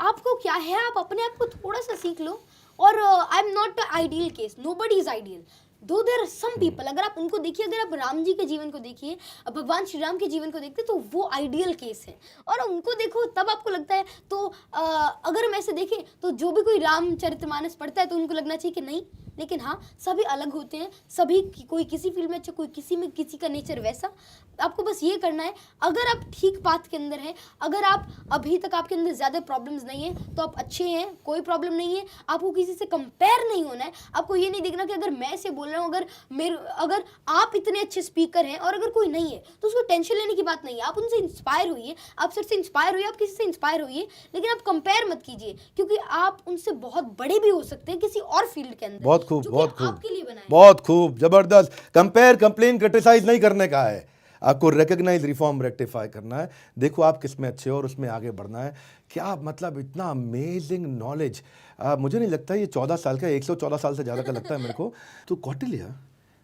आपको क्या है, आप अपने आप को थोड़ा सा सीख लो। और आई am not a ideal case, nobody is ideal, दो देयर आर सम पीपल। अगर आप उनको देखिए, अगर आप राम जी के जीवन को देखिए, भगवान श्री राम के जीवन को देखते, तो वो आइडियल केस है, और उनको देखो तब आपको लगता है। तो अगर हम ऐसे देखें, तो जो भी कोई रामचरितमानस पढ़ता है, तो उनको लगना चाहिए कि नहीं, लेकिन हाँ, सभी अलग होते हैं, सभी कोई किसी फील्ड में अच्छा, कोई किसी में, किसी का नेचर वैसा। आपको बस ये करना है, अगर आप ठीक पाथ के अंदर हैं, अगर आप अभी तक आपके अंदर ज़्यादा प्रॉब्लम्स नहीं है, तो आप अच्छे हैं, कोई प्रॉब्लम नहीं है। आपको किसी से कंपेयर नहीं होना है। आपको ये नहीं देखना कि अगर मैं से बोल रहा हूँ, अगर आप इतने अच्छे स्पीकर हैं और अगर कोई नहीं है, तो उसको टेंशन लेने की बात नहीं है। आप उनसे इंस्पायर होइए, आप सर से इंस्पायर होइए, आप किसी से इंस्पायर होइए, लेकिन आप कंपेयर मत कीजिए, क्योंकि आप उनसे बहुत बड़े भी हो सकते हैं किसी और फील्ड के अंदर। बहुत खूब, बहुत खूब, आपके लिए बनाया, बहुत खूब, जबरदस्त। कंपेयर, कंप्लेन, क्रिटिसाइज नहीं करने का है, आपको रिकग्नाइज, रिफॉर्म, रेक्टिफाई करना है। देखो आप किस में अच्छे हो और उसमें आगे बढ़ना है। क्या मतलब इतना अमेजिंग नॉलेज। मुझे नहीं लगता ये 14 साल का, 114 साल से ज़्यादा का लगता है मेरे को। तो कौटिल्य,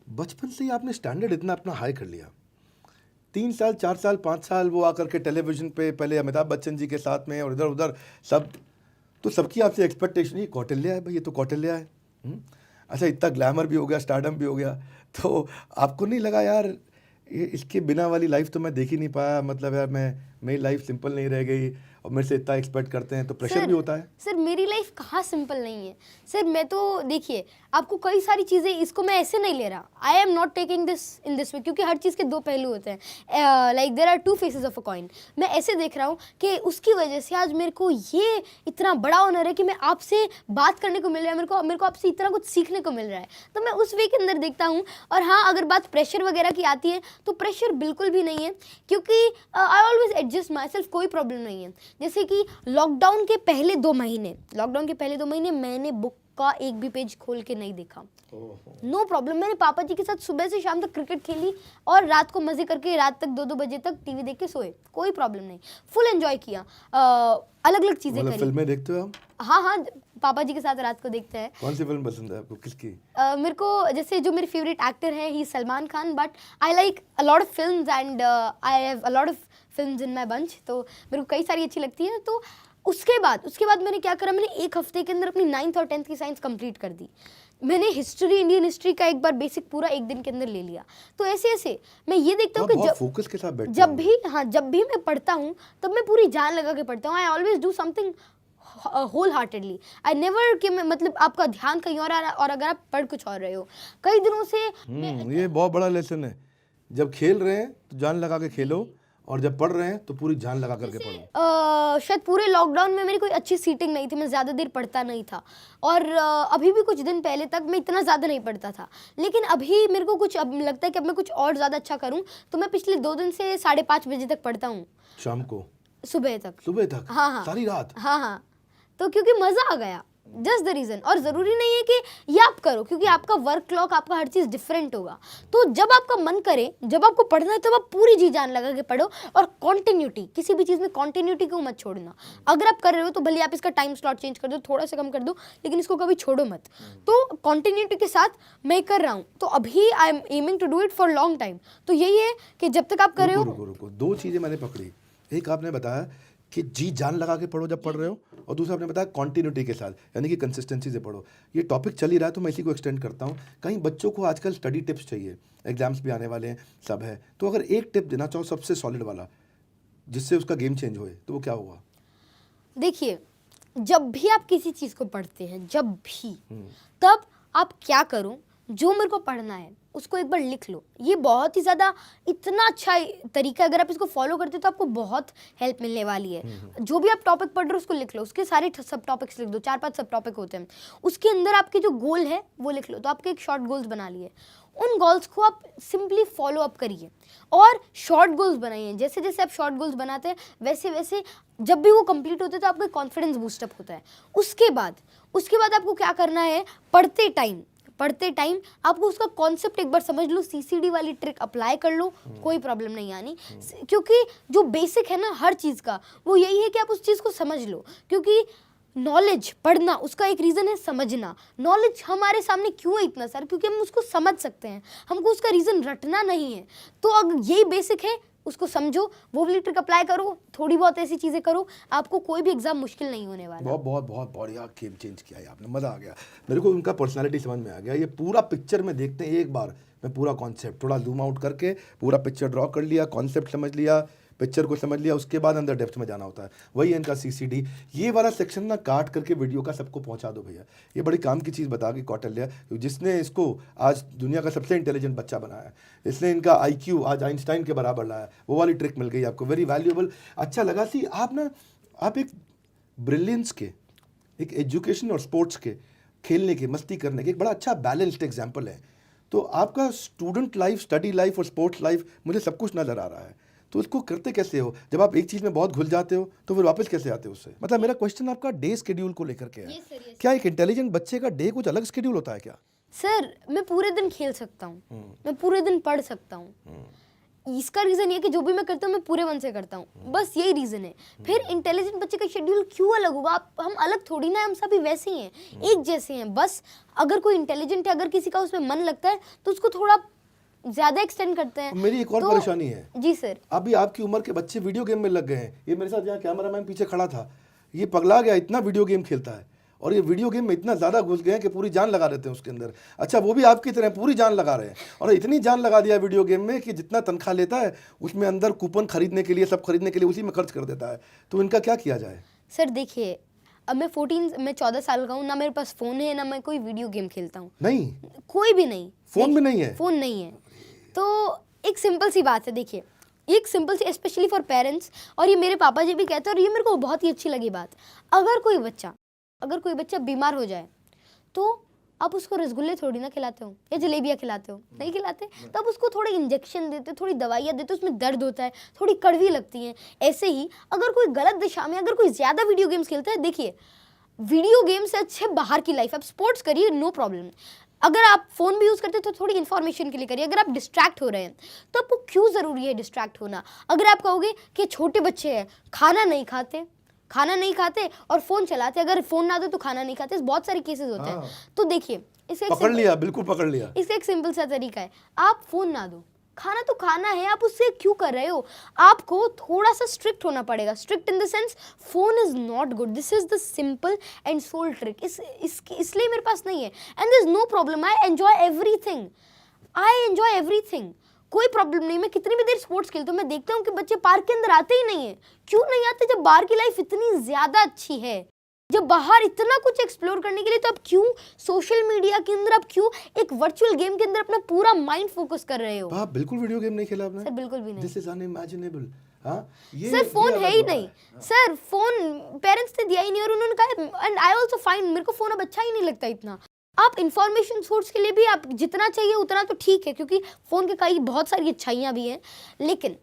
बचपन से ही आपने स्टैंडर्ड इतना अपना हाई कर लिया। 3 साल, 4 साल, 5 साल वो आकर के टेलीविज़न पे पहले अमिताभ बच्चन जी के साथ में, और इधर उधर सब, तो सबकी आपसे एक्सपेक्टेशन ही कौटिल्य है भाई, ये तो कौटिल्य है। अच्छा, इतना ग्लैमर भी हो गया, स्टारडम भी हो गया, तो आपको नहीं लगा यार ये इसके बिना वाली लाइफ तो मैं देख ही नहीं पाया, मतलब यार मेरी लाइफ सिंपल नहीं रह गई, और मेरे से इतना एक्सपेक्ट करते हैं, तो प्रेशर भी होता है। सर मेरी लाइफ कहाँ सिंपल नहीं है सर। मैं तो देखिए आपको कई सारी चीज़ें, इसको मैं ऐसे नहीं ले रहा, I am not taking this in this way, क्योंकि हर चीज़ के दो पहलू होते हैं। Like there are two faces of a coin. मैं ऐसे देख रहा हूँ कि उसकी वजह से आज मेरे को ये इतना बड़ा ऑनर है कि मैं आपसे बात करने को मिल रहा है, मेरे को आपसे इतना कुछ सीखने को मिल रहा है, तो मैं उस वे के अंदर देखता हूँ। और हाँ, अगर बात प्रेशर वगैरह की आती है तो प्रेशर बिल्कुल भी नहीं है, क्योंकि I always adjust my self, कोई प्रॉब्लम नहीं है। जैसे कि लॉकडाउन के पहले 2 महीने मैंने बुक का एक भी पेज खोल के नहीं देखा। No problem. मैंने पापा जी के साथ सुबह से शाम तक क्रिकेट खेली और रात को मजे करके रात तक 2-2 बजे तक टीवी देख के सोए, कोई प्रॉब्लम नहीं। फुल एंजॉय किया, अलग अलग चीजें करी। फिल्में देखते हो आप? हाँ, पापा जी के साथ रात को देखते हैं। कौन सी फिल्म पसंद है आपको, किसकी? मेरे को जैसे जो मेरे फेवरेट एक्टर है ही Salman Khan, but I like a lot of films and I have a lot of films in my bunch, तो मेरे को कई सारी अच्छी लगती है। तो उसके बाद मैंने क्या करा, मैंने 1 हफ्ते के अंदर अपनी 9th और 10th की साइंस कंप्लीट कर दी। मैंने हिस्ट्री, इंडियन हिस्ट्री का एक बार बेसिक पूरा 1 दिन के अंदर ले लिया। तो ऐसे मैं ये देखता हूँ कि बहुत फोकस के साथ बैठते जब भी मैं पढ़ता हूँ तब मैं पूरी जान लगा के पढ़ता हूँ। I always do something whole heartedly. I never कि मैं मतलब आपका ध्यान कहीं और आ रहा है और अगर आप पढ़ कुछ और रहे हो कई दिनों से। ये बहुत बड़ा लेसन है। जब खेल रहे हैं तो जान लगा के खेलो, और जब पढ़ रहे हैं तो पूरी जान लगा करके पढ़ो। शायद पूरे लॉकडाउन में मेरी कोई अच्छी सीटिंग नहीं थी, मैं ज़्यादा देर पढ़ता नहीं था, और अभी भी कुछ दिन पहले तक मैं इतना ज़्यादा नहीं पढ़ता था। लेकिन अभी मेरे को कुछ अब लगता है कि अब मैं कुछ और ज़्यादा अच्छा करूँ, तो मैं पिछले 2 दिन से 5:30 बजे तक पढ़ता हूँ, शाम को, सुबह तक। हाँ, सारी रात। हाँ, तो क्योंकि मज़ा आ गया, जस्ट द रीज़न। और ज़रूरी नहीं है कि ये आप करो, क्योंकि आपका वर्क क्लॉक, आपका हर चीज़ डिफरेंट होगा। तो जब आपका मन करे, जब आपको पढ़ना है, तब आप पूरी जी जान लगा के पढ़ो। और कॉन्टिन्यूटी, किसी भी चीज़ में कॉन्टिन्यूटी को मत छोड़ना। अगर आप कर रहे हो तो भले आप इसका टाइम स्लॉट चेंज कर दो, थोड़ा सा कम कर दो, लेकिन इसको कभी छोड़ो मत। तो कॉन्टिन्यूटी के साथ मैं कर रहा हूँ, तो अभी I am aiming to do it for long time. तो यही है कि जब तक आप कर रहे हो। रुको, 2 चीज़ें मैंने पकड़ी। एक आपने बताया कि जी जान लगा के पढ़ो जब पढ़ रहे हो, और दूसरा आपने बताया कॉन्टिन्यूटी के साथ, यानी कि कंसिस्टेंसी से पढ़ो। ये टॉपिक चल ही रहा है तो मैं इसी को एक्सटेंड करता हूँ। कहीं बच्चों को आजकल स्टडी टिप्स चाहिए, एग्जाम्स भी आने वाले हैं, सब है, तो अगर एक टिप देना चाहो सबसे सॉलिड वाला, जिससे उसका गेम चेंज होए, तो वो क्या होगा? देखिए, जब भी आप किसी चीज़ को पढ़ते हैं, जब भी, तब आप क्या करो, जो मेरे को पढ़ना है उसको एक बार लिख लो। ये बहुत ही ज़्यादा इतना अच्छा तरीका है, अगर आप इसको फॉलो करते हो तो आपको बहुत हेल्प मिलने वाली है। जो भी आप टॉपिक पढ़ रहे हो उसको लिख लो, उसके सारे सब टॉपिक्स लिख दो, 4-5 सब टॉपिक होते हैं, उसके अंदर आपके जो गोल है वो लिख लो। तो आपके एक शॉर्ट गोल्स बना लिए, उन गोल्स को आप सिंपली फॉलो अप करिए और शॉर्ट गोल्स बनाइए। जैसे जैसे आप शॉर्ट गोल्स बनाते हैं वैसे वैसे जब भी वो कंप्लीट होते हैं तो आपका कॉन्फिडेंस बूस्टअप होता है। उसके बाद आपको क्या करना है, पढ़ते टाइम आपको उसका कॉन्सेप्ट एक बार समझ लो, सीसीडी वाली ट्रिक अप्लाई कर लो, कोई प्रॉब्लम नहीं आनी। क्योंकि जो बेसिक है ना हर चीज़ का, वो यही है कि आप उस चीज़ को समझ लो। क्योंकि नॉलेज पढ़ना, उसका एक रीज़न है समझना। नॉलेज हमारे सामने क्यों है इतना सारा, क्योंकि हम उसको समझ सकते हैं, हमको उसका रीज़न रटना नहीं है। तो अगर यही बेसिक है, उसको समझो, वो वाली ट्रिक अप्लाई करो, थोड़ी बहुत ऐसी चीज़ें करो, आपको कोई भी एग्जाम मुश्किल नहीं होने वाला। बहुत बढ़िया गेम चेंज किया है आपने, मज़ा आ गया। मेरे को उनका पर्सनालिटी समझ में आ गया। ये पूरा पिक्चर में देखते हैं एक बार, मैं पूरा कॉन्सेप्ट थोड़ा जूम आउट करके पूरा पिक्चर ड्रॉ कर लिया, कॉन्सेप्ट समझ लिया, पिक्चर को समझ लिया, उसके बाद अंदर डेप्थ में जाना होता है। वही है इनका सीसीडी। ये वाला सेक्शन ना काट करके वीडियो का सबको पहुंचा दो भैया। ये बड़ी काम की चीज़ बता गई कौटिल्य, जिसने इसको आज दुनिया का सबसे इंटेलिजेंट बच्चा बनाया, इसने इनका IQ आज आइंस्टाइन के बराबर लाया। वो वाली ट्रिक मिल गई आपको, वेरी वैल्यूएबल। अच्छा लगा। सी आप एक ब्रिलियंस के, एक एजुकेशन और स्पोर्ट्स के, खेलने के, मस्ती करने के एक बड़ा अच्छा बैलेंस्ड एग्जाम्पल है। तो आपका स्टूडेंट लाइफ, स्टडी लाइफ और स्पोर्ट्स लाइफ, मुझे सब कुछ नज़र आ रहा है। तो इसको करते कैसे हो? जब आप एक चीज़ में बहुत घुल जाते हो तो फिर वापस कैसे आते हो उससे? मतलब मेरा क्वेश्चन आपका डे शेड्यूल को लेकर के है। क्या एक इंटेलिजेंट बच्चे का डे कुछ अलग शेड्यूल होता है क्या? सर, मैं पूरे दिन खेल सकता हूँ, मैं पूरे दिन पढ़ सकता हूँ। इसका रीज़न ये कि जो भी मैं करता हूँ मैं पूरे मन से करता हूँ, बस यही रीज़न है। फिर इंटेलिजेंट बच्चे का शेड्यूल क्यों अलग होगा? हम अलग थोड़ी ना, हम सभी वैसे ही हैं, एक जैसे हैं। बस अगर कोई इंटेलिजेंट है, अगर किसी का उसमें मन लगता है तो उसको थोड़ा ज्यादा एक्सटेंड करते हैं। मेरी एक और परेशानी है जी सर, अभी आपकी उम्र के बच्चे वीडियो गेम में लग गए हैं। ये मेरे साथ यहाँ कैमरामैन पीछे खड़ा था, ये पगला गया, इतना वीडियो गेम खेलता है। और ये वीडियो गेम में इतना ज़्यादा घुस गए हैं कि पूरी जान लगा देते हैं उसके अंदर। अच्छा, वो भी आपकी तरह पूरी जान लगा रहे हैं, और इतनी जान लगा दिया वीडियो गेम में कि जितना तनख्वाह लेता है उसमें अंदर कूपन खरीदने के लिए, सब खरीदने के लिए उसी में खर्च कर देता है। तो इनका क्या किया जाए? सर देखिए, अब मैं 14 साल का हूँ, ना मेरे पास फ़ोन है, ना मैं कोई वीडियो गेम खेलता हूँ। नहीं, कोई भी नहीं। फ़ोन भी नहीं है? फ़ोन नहीं है। तो एक सिंपल सी बात है, देखिए, एक सिंपल सी, स्पेशली फॉर पेरेंट्स, और ये मेरे पापा जी भी कहते हैं और ये मेरे को बहुत ही अच्छी लगी बात। अगर कोई बच्चा बीमार हो जाए तो आप उसको रसगुल्ले थोड़ी ना खिलाते हो या जलेबियाँ खिलाते हो, नहीं खिलाते। तो आप उसको थोड़े इंजेक्शन देते, थोड़ी दवाइयाँ देते, उसमें दर्द होता है, थोड़ी कड़वी लगती हैं। ऐसे ही अगर कोई गलत दिशा में, अगर कोई ज़्यादा वीडियो गेम्स खेलता है, देखिए वीडियो गेम से अच्छे बाहर की लाइफ, आप स्पोर्ट्स करिए, नो प्रॉब्लम। अगर आप फ़ोन भी यूज़ करते हैं तो थोड़ी इन्फॉर्मेशन के लिए करिए। अगर आप डिस्ट्रैक्ट हो रहे हैं तो आपको क्यों ज़रूरी है डिस्ट्रैक्ट होना? अगर आप कहोगे कि छोटे बच्चे हैं, खाना नहीं खाते और फ़ोन चलाते, अगर फ़ोन ना दो तो खाना नहीं खाते, बहुत सारे केसेस होते हैं। तो देखिए, बिल्कुल पकड़ लिया। इसका एक सिंपल सा तरीका है, आप फ़ोन ना दो, खाना तो खाना है, आप उससे क्यों कर रहे हो? आपको थोड़ा सा स्ट्रिक्ट होना पड़ेगा। Strict in the sense, phone is not good, this is the simple and sole trick. इसलिए मेरे पास नहीं है, and there is no problem. I enjoy everything, कोई प्रॉब्लम नहीं। मैं कितनी भी देर स्पोर्ट्स खेलता हूँ, मैं देखता हूँ कि बच्चे पार्क के अंदर आते ही नहीं है। क्यों नहीं आते? जब बाहर की लाइफ इतनी ज्यादा अच्छी है, जब बाहर इतना कुछ एक्सप्लोर करने के लिए, तो आप क्यों सोशल मीडिया के अंदर, आप क्यों एक वर्चुअल गेम के अंदर अपना पूरा माइंड फोकस कर रहे हो? आप बिल्कुल वीडियो गेम नहीं खेला आपने? सर बिल्कुल भी नहीं। This is unimaginable. हाँ, ये सर फोन है ही नहीं। हाँ। सर फोन पेरेंट्स ने दिया ही नहीं, और उन्होंने कहा, एंड आई आल्सो फाइंड, मेरे को फोन अब अच्छा ही नहीं लगता इतना। आप इंफॉर्मेशन सोर्स के लिए भी आप जितना चाहिए उतना तो ठीक है, क्योंकि फ़ोन के कई बहुत सारी अच्छाइयाँ भी हैं, लेकिन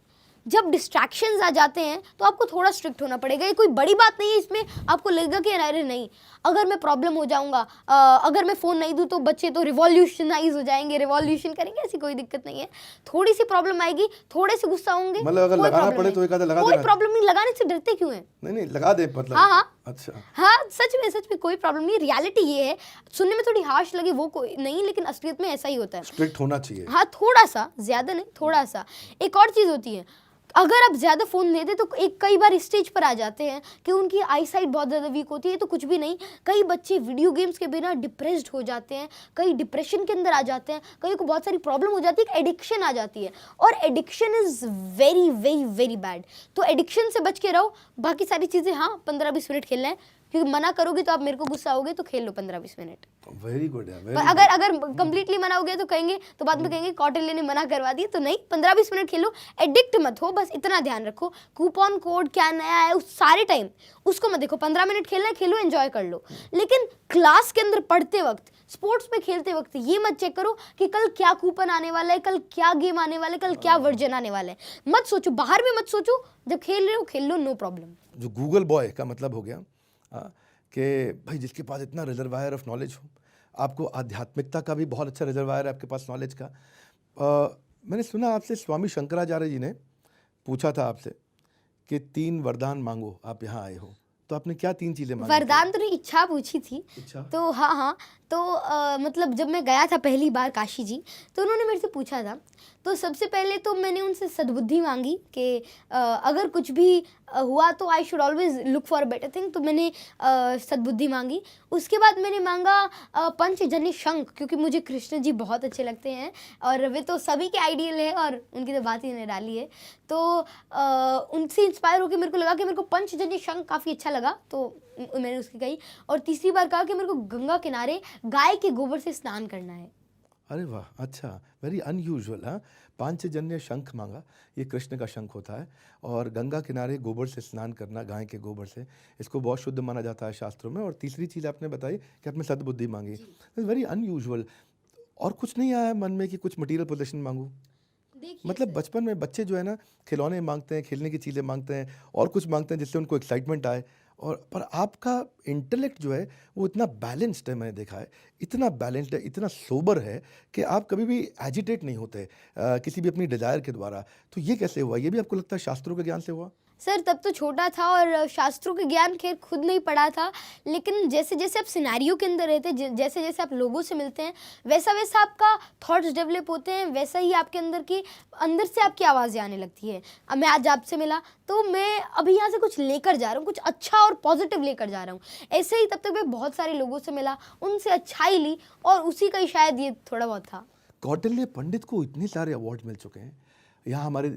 जब डिस्ट्रैक्शंस आ जाते हैं तो आपको थोड़ा स्ट्रिक्ट होना पड़ेगा। ये कोई बड़ी बात नहीं है, इसमें आपको लगेगा कि अरे नहीं, अगर मैं प्रॉब्लम हो जाऊंगा, अगर मैं फ़ोन नहीं दूँ तो बच्चे तो रिवॉल्यूशनाइज हो जाएंगे, रिवॉल्यूशन करेंगे, ऐसी कोई दिक्कत नहीं है। थोड़ी सी प्रॉब्लम आएगी, थोड़े से गुस्सा होंगे, मतलब अगर लगाना पड़े तो एक आधा लगा देना, कोई प्रॉब्लम नहीं। लगाने से डरते क्यों हैं? नहीं लगा दे, मतलब। हाँ, अच्छा, हाँ, सच में कोई प्रॉब्लम नहीं। रियलिटी ये है, सुनने में थोड़ी हार्श लगे वो कोई नहीं, लेकिन असलियत में ऐसा ही होता है। स्ट्रिक्ट होना चाहिए। हाँ, थोड़ा सा, ज्यादा नहीं, थोड़ा सा। एक और चीज़ होती है, अगर आप ज़्यादा फ़ोन देते तो एक कई बार स्टेज पर आ जाते हैं कि उनकी आई साइट बहुत ज़्यादा वीक होती है। तो कुछ भी नहीं, कई बच्चे वीडियो गेम्स के बिना डिप्रेस्ड हो जाते हैं, कई डिप्रेशन के अंदर आ जाते हैं, कई को बहुत सारी प्रॉब्लम हो जाती है, एडिक्शन आ जाती है, और addiction is very very very bad. तो एडिक्शन से बच के रहो। बाकी सारी चीज़ें हाँ 15-20 मिनट खेलना है, क्योंकि मना करोगे तो आप मेरे को गुस्सा आओगे, तो खेल लो 15-20 मिनट। वेरी गुड है। अगर कंप्लीटली मना हो गया तो कहेंगे, तो बाद में कहेंगे कौटिल्य ने मना करवा दी। तो नहीं, 15-20 मिनट खेलो, एडिक्ट मत हो, बस इतना ध्यान रखो। कूपन कोड क्या नया है उस सारे टाइम उसको मत देखो। 15 मिनट खेलना है, खेलो, एंजॉय कर लो, लेकिन क्लास के अंदर पढ़ते वक्त, स्पोर्ट्स में खेलते वक्त ये मत चेक करो कि कल क्या कूपन आने वाला है, कल क्या गेम आने वाला है, कल क्या वर्जन आने वाला है। मत सोचो, बाहर में मत सोचो, जब खेल रहे हो खेल लो, नो प्रॉब्लम। जो गूगल बॉय का मतलब हो गया कि भाई जिसके पास इतना रिजर्वायर ऑफ नॉलेज हो, आपको आध्यात्मिकता का भी बहुत अच्छा रिजर्वायर है आपके पास नॉलेज का। मैंने सुना आपसे स्वामी शंकराचार्य जी ने पूछा था आपसे कि 3 वरदान मांगो, आप यहाँ आए हो, तो आपने क्या 3 चीज़ें मांगी? वरदान तो नहीं, इच्छा पूछी थी। इच्छा? तो हाँ, तो मतलब जब मैं गया था पहली बार काशी जी, तो उन्होंने मेरे से पूछा था, तो सबसे पहले तो मैंने उनसे सद्बुद्धि मांगी कि अगर कुछ भी हुआ तो I should always look for better thing. तो मैंने सद्बुद्धि मांगी। उसके बाद मैंने मांगा पंचजन्य शंख, क्योंकि मुझे कृष्ण जी बहुत अच्छे लगते हैं, और वे तो सभी के आइडियल है, और उनकी तो बात ही निराली है। तो उनसे इंस्पायर होकर मेरे को लगा कि मेरे को पंचजन्य शंख काफ़ी अच्छा लगा, तो मैंने उसकी कही। और तीसरी बार कहा कि मेरे को गंगा किनारे गाय के गोबर से स्नान करना है। अरे वाह, अच्छा, वेरी अनयूजुअल। हाँ, पांचजन्य शंख मांगा, ये कृष्ण का शंख होता है, और गंगा किनारे गोबर से स्नान करना, गाय के गोबर से, इसको बहुत शुद्ध माना जाता है शास्त्रों में। और तीसरी चीज़ आपने बताई कि आपने सद्बुद्धि मांगी, वेरी अनयूजुअल। और कुछ नहीं आया मन में कि कुछ मटेरियल पोजेशन मांगूं? मतलब बचपन में बच्चे जो है ना, खिलौने मांगते हैं, खेलने की चीज़ें मांगते हैं, और कुछ मांगते हैं जिससे उनको एक्साइटमेंट आए। और पर आपका इंटेलेक्ट जो है वो इतना बैलेंस्ड है, मैंने देखा है, इतना बैलेंस्ड है, इतना सोबर है कि आप कभी भी एजिटेट नहीं होते किसी भी अपनी डिज़ायर के द्वारा। तो ये कैसे हुआ? ये भी आपको लगता है शास्त्रों के ज्ञान से हुआ? सर तब तो छोटा था और शास्त्रों के ज्ञान खैर खुद नहीं पढ़ा था, लेकिन जैसे जैसे आप सिनेरियो के अंदर रहते हैं, जैसे जैसे आप लोगों से मिलते हैं, वैसा वैसा आपका थॉट्स डेवलप होते हैं, वैसा ही आपके अंदर से आपकी आवाज़ें आने लगती है। अब मैं आज आपसे मिला तो मैं अभी यहाँ से कुछ लेकर जा रहा हूँ, कुछ अच्छा और पॉजिटिव लेकर जा रहा हूँ। ऐसे ही तब तक मैं बहुत सारे लोगों से मिला, उनसे अच्छाई ली और उसी का ही शायद ये थोड़ा बहुत था। कौटिल्य पंडित को इतने सारे अवार्ड मिल चुके हैं। यहाँ हमारे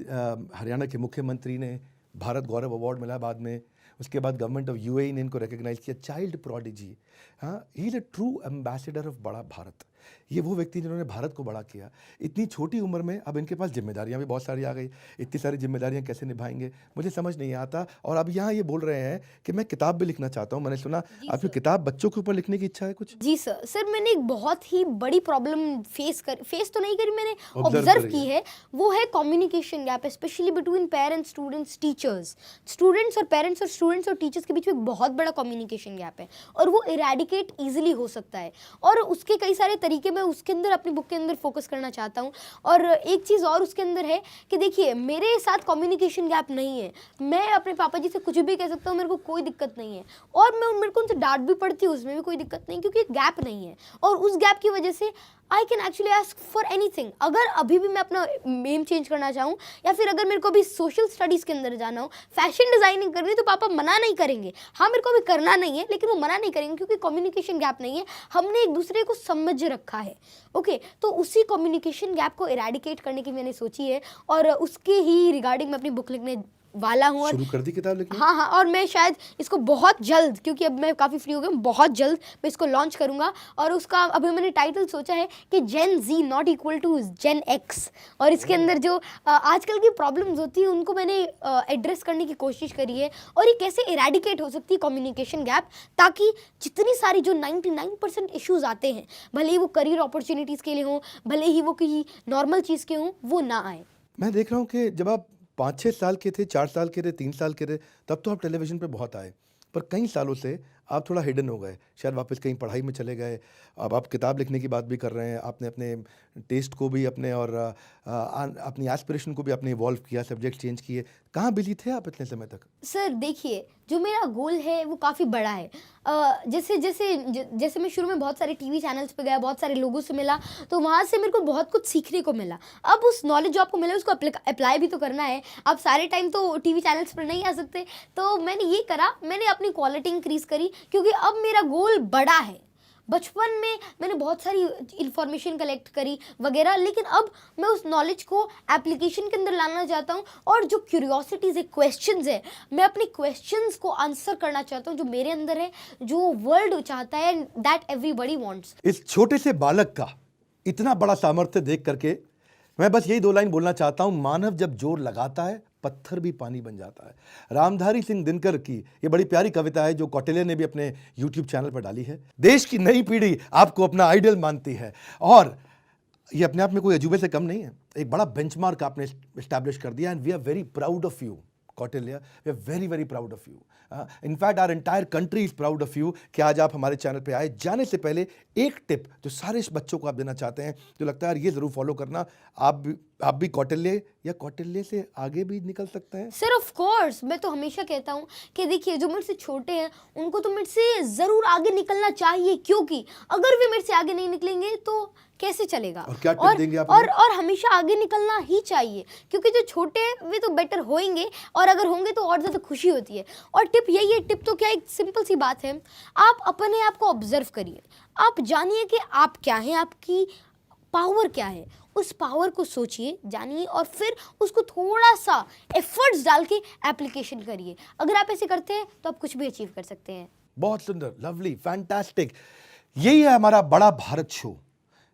हरियाणा के मुख्यमंत्री ने भारत गौरव अवार्ड मिला बाद में, उसके बाद गवर्नमेंट ऑफ यूएई ने इनको रिकग्नाइज किया, चाइल्ड प्रोडिजी। हाँ, he is a true ambassador of बड़ा भारत। ये वो व्यक्ति जिन्होंने भारत को बड़ा किया इतनी छोटी उम्र में। अब इनके पास जिम्मेदारियां भी बहुत सारी आ गई, इतनी सारी जिम्मेदारियां कैसे निभाएंगे मुझे समझ नहीं आता। और अब यहाँ ये बोल रहे हैं कि मैं किताब भी लिखना चाहता हूँ। मैंने सुना आपकी किताब बच्चों के ऊपर लिखने की इच्छा है कुछ? जी सर मैंने एक बहुत ही बड़ी प्रॉब्लम फेस तो नहीं करी, मैंने ऑब्जर्व की है। वो है communication gap, specially between parents, students, teachers. Students और पेरेंट्स और स्टूडेंट्स और टीचर्स के बीच में एक बहुत बड़ा कम्युनिकेशन गैप है और वो इरेडिकेट ईजिली हो सकता है। और उसके कई सारे तरीके मैं उसके अंदर अपनी बुक के अंदर फोकस करना चाहता हूँ। और एक चीज़ और उसके अंदर है कि देखिए मेरे साथ कम्युनिकेशन गैप नहीं है, मैं अपने पापा जी से कुछ भी कह सकता हूँ, मेरे को कोई दिक्कत नहीं है। और मेरे को उनसे डांट भी पड़ती है, उसमें भी कोई दिक्कत नहीं, क्योंकि गैप नहीं है। और उस गैप की वजह से I can actually ask for anything. अगर अभी भी मैं अपना एम चेंज करना चाहूँ या फिर अगर मेरे को अभी सोशल स्टडीज़ के अंदर जाना हो, फैशन डिज़ाइनिंग करनी है, तो पापा मना नहीं करेंगे। हाँ मेरे को अभी करना नहीं है, लेकिन वो मना नहीं करेंगे क्योंकि कम्युनिकेशन गैप नहीं है, हमने एक दूसरे को समझ रखा है। ओके, तो उसी कम्युनिकेशन गैप को इरेडिकेट करने की मैंने सोची है और उसके ही रिगार्डिंग मैं अपनी बुक लिखने वाला हूँ। शुरू कर दी किताब लिखना? हाँ, और मैं शायद इसको बहुत जल्द, क्योंकि अब मैं काफ़ी फ्री हो गया हूँ, बहुत जल्द मैं इसको लॉन्च करूँगा। और उसका अभी मैंने टाइटल सोचा है कि Gen Z not equal to Gen X. और इसके अंदर जो आजकल की प्रॉब्लम्स होती है उनको मैंने एड्रेस करने की कोशिश करी है और ये कैसे इरेडिकेट हो सकती है कम्युनिकेशन गैप, ताकि जितनी सारी जो 99% इश्यूज आते हैं, भले ही वो करियर अपॉर्चुनिटीज़ के लिए हों, भले ही वो किसी नॉर्मल चीज़ के हों, वो ना आए। मैं देख रहा हूँ कि जब आप 5-6 साल के थे, 4 साल के थे, 3 साल के थे, तब तो आप टेलीविज़न पे बहुत आए, पर कई सालों से आप थोड़ा हिडन हो गए, शायद वापस कहीं पढ़ाई में चले गए। अब आप किताब लिखने की बात भी कर रहे हैं, आपने अपने टेस्ट को भी अपने और अपनी एस्पिरेशन को भी आपने इवॉल्व किया, सब्जेक्ट चेंज किए। कहाँ बिजी थे आप इतने समय तक? सर देखिए, जो मेरा गोल है वो काफ़ी बड़ा है। जैसे मैं शुरू में बहुत सारे टीवी चैनल्स पे गया, बहुत सारे लोगों से मिला, तो वहाँ से मेरे को बहुत कुछ सीखने को मिला। अब उस नॉलेज जो आपको मिला उसको अप्लाई भी तो करना है। आप सारे टाइम तो टीवी चैनल्स पर नहीं आ सकते, तो मैंने ये करा, मैंने अपनी क्वालिटी इंक्रीज़ करी, क्योंकि अब मेरा गोल बड़ा है। बचपन में मैंने बहुत सारी इन्फॉर्मेशन कलेक्ट करी वगैरह, लेकिन अब मैं उस नॉलेज को एप्लीकेशन के अंदर लाना चाहता हूँ। और जो क्यूरियोसिटीज़ है, क्वेश्चंस है, मैं अपने क्वेश्चंस को आंसर करना चाहता हूँ जो मेरे अंदर है, जो वर्ल्ड चाहता है, दैट एवरीबॉडी वांट्स। इस छोटे से बालक का इतना बड़ा सामर्थ्य देख करके मैं बस यही 2 लाइन बोलना चाहता हूँ, मानव जब जोर लगाता है पत्थर भी पानी बन जाता है। रामधारी सिंह दिनकर की ये बड़ी प्यारी कविता है जो कौटिल्य ने भी अपने YouTube चैनल पर डाली है। देश की नई पीढ़ी आपको अपना आइडियल मानती है और ये अपने आप में कोई अजूबे से कम नहीं है, एक बड़ा बेंचमार्क आपने एस्टैब्लिश कर दिया and we are very proud of you Kautilya, we are very very proud of you. In fact our entire country is proud of you कि आज आप हमारे चैनल पे आए। जाने से पहले एक टिप जो सारे इस बच्चों को आप देना चाहते हैं, जो लगता है यार ये जरूर फॉलो करना, आप भी कौटिल्य या कौटिल्य से आगे भी निकल सकते हैं। सर ऑफ कोर्स, मैं तो हमेशा कहता हूँ कि देखिए जो मेरे से छोटे हैं उनको तो मेरे से ज़रूर आगे निकलना चाहिए, क्योंकि अगर वे मेरे से आगे नहीं निकलेंगे तो कैसे चलेगा। और क्या टिप देंगे आप? और हमेशा आगे निकलना ही चाहिए, क्योंकि जो छोटे हैं वे तो बेटर होंगे और अगर होंगे तो और ज़्यादा खुशी होती है। और टिप यही है, टिप तो क्या, एक सिंपल सी बात है, आप अपने आप को ऑब्जर्व करिए, आप जानिए कि आप क्या हैं, आपकी पावर क्या है, उस पावर को सोचिए, जानिए और फिर उसको थोड़ा सा एफर्ट्स डाल के एप्लीकेशन करिए। अगर आप ऐसे करते हैं तो आप कुछ भी अचीव कर सकते हैं। बहुत सुंदर, लवली, फैंटास्टिक। यही है हमारा बड़ा भारत शो,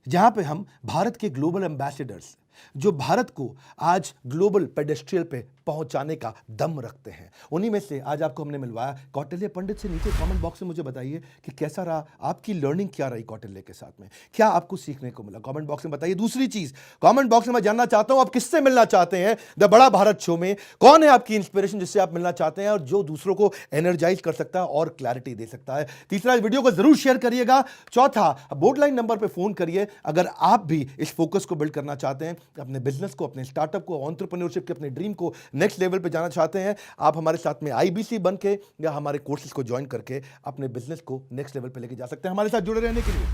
जहां पे हम भारत के ग्लोबल एम्बेसडर्स जो भारत को आज ग्लोबल पेडेस्ट्रियल पे पहुंचाने का दम रखते हैं, उन्हीं में से आज आपको हमने मिलवाया कौटिल्य पंडित से। नीचे कमेंट बॉक्स में मुझे बताइए कि कैसा रहा, आपकी लर्निंग क्या रही कौटिल्य के साथ में, क्या आपको सीखने को मिला, कमेंट बॉक्स में बताइए। दूसरी चीज, कमेंट बॉक्स में मैं जानना चाहता हूं आप किससे मिलना चाहते हैं द बड़ा भारत शो में, कौन है आपकी इंस्पिरेशन जिससे आप मिलना चाहते हैं और जो दूसरों को एनर्जाइज कर सकता है और क्लैरिटी दे सकता है। तीसरा, इस वीडियो को जरूर शेयर करिएगा। चौथा, बोर्ड लाइन नंबर पर फोन करिए अगर आप भी इस फोकस को बिल्ड करना चाहते हैं, अपने बिजनेस को, अपने स्टार्टअप को, एंटरप्रेन्योरशिप के अपने ड्रीम को नेक्स्ट लेवल पे जाना चाहते हैं, आप हमारे साथ में आईबीसी बन के या हमारे कोर्सेज को ज्वाइन करके अपने बिजनेस को नेक्स्ट लेवल पे लेके जा सकते हैं। हमारे साथ जुड़े रहने के लिए,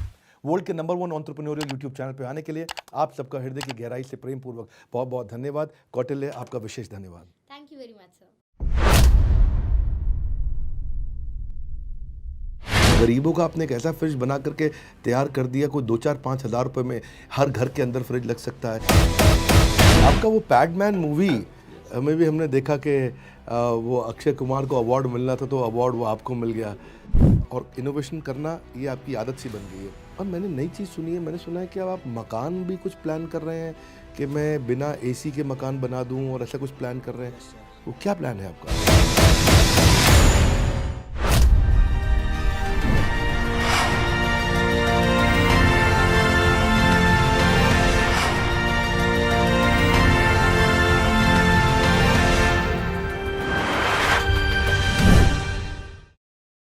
वर्ल्ड के नंबर 1 एंटरप्रेन्योरियल यूट्यूब चैनल पे आने के लिए आप सबका हृदय की गहराई से प्रेम पूर्वक बहुत बहुत धन्यवाद। कौटिल्य, आपका विशेष धन्यवाद। Thank you very much sir. गरीबों का आपने एक ऐसा फ्रिज बना करके तैयार कर दिया, कोई 2-4-5 हज़ार रुपए में हर घर के अंदर फ्रिज लग सकता है। आपका वो पैडमैन मूवी में भी हमने देखा कि वो अक्षय कुमार को अवार्ड मिलना था, तो अवार्ड वो आपको मिल गया। और इनोवेशन करना ये आपकी आदत सी बन गई है। और मैंने नई चीज़ सुनी है, मैंने सुना है कि अब आप मकान भी कुछ प्लान कर रहे हैं कि मैं बिना एसी के मकान बना दूं, और ऐसा कुछ प्लान कर रहे हैं। वो क्या प्लान है आपका?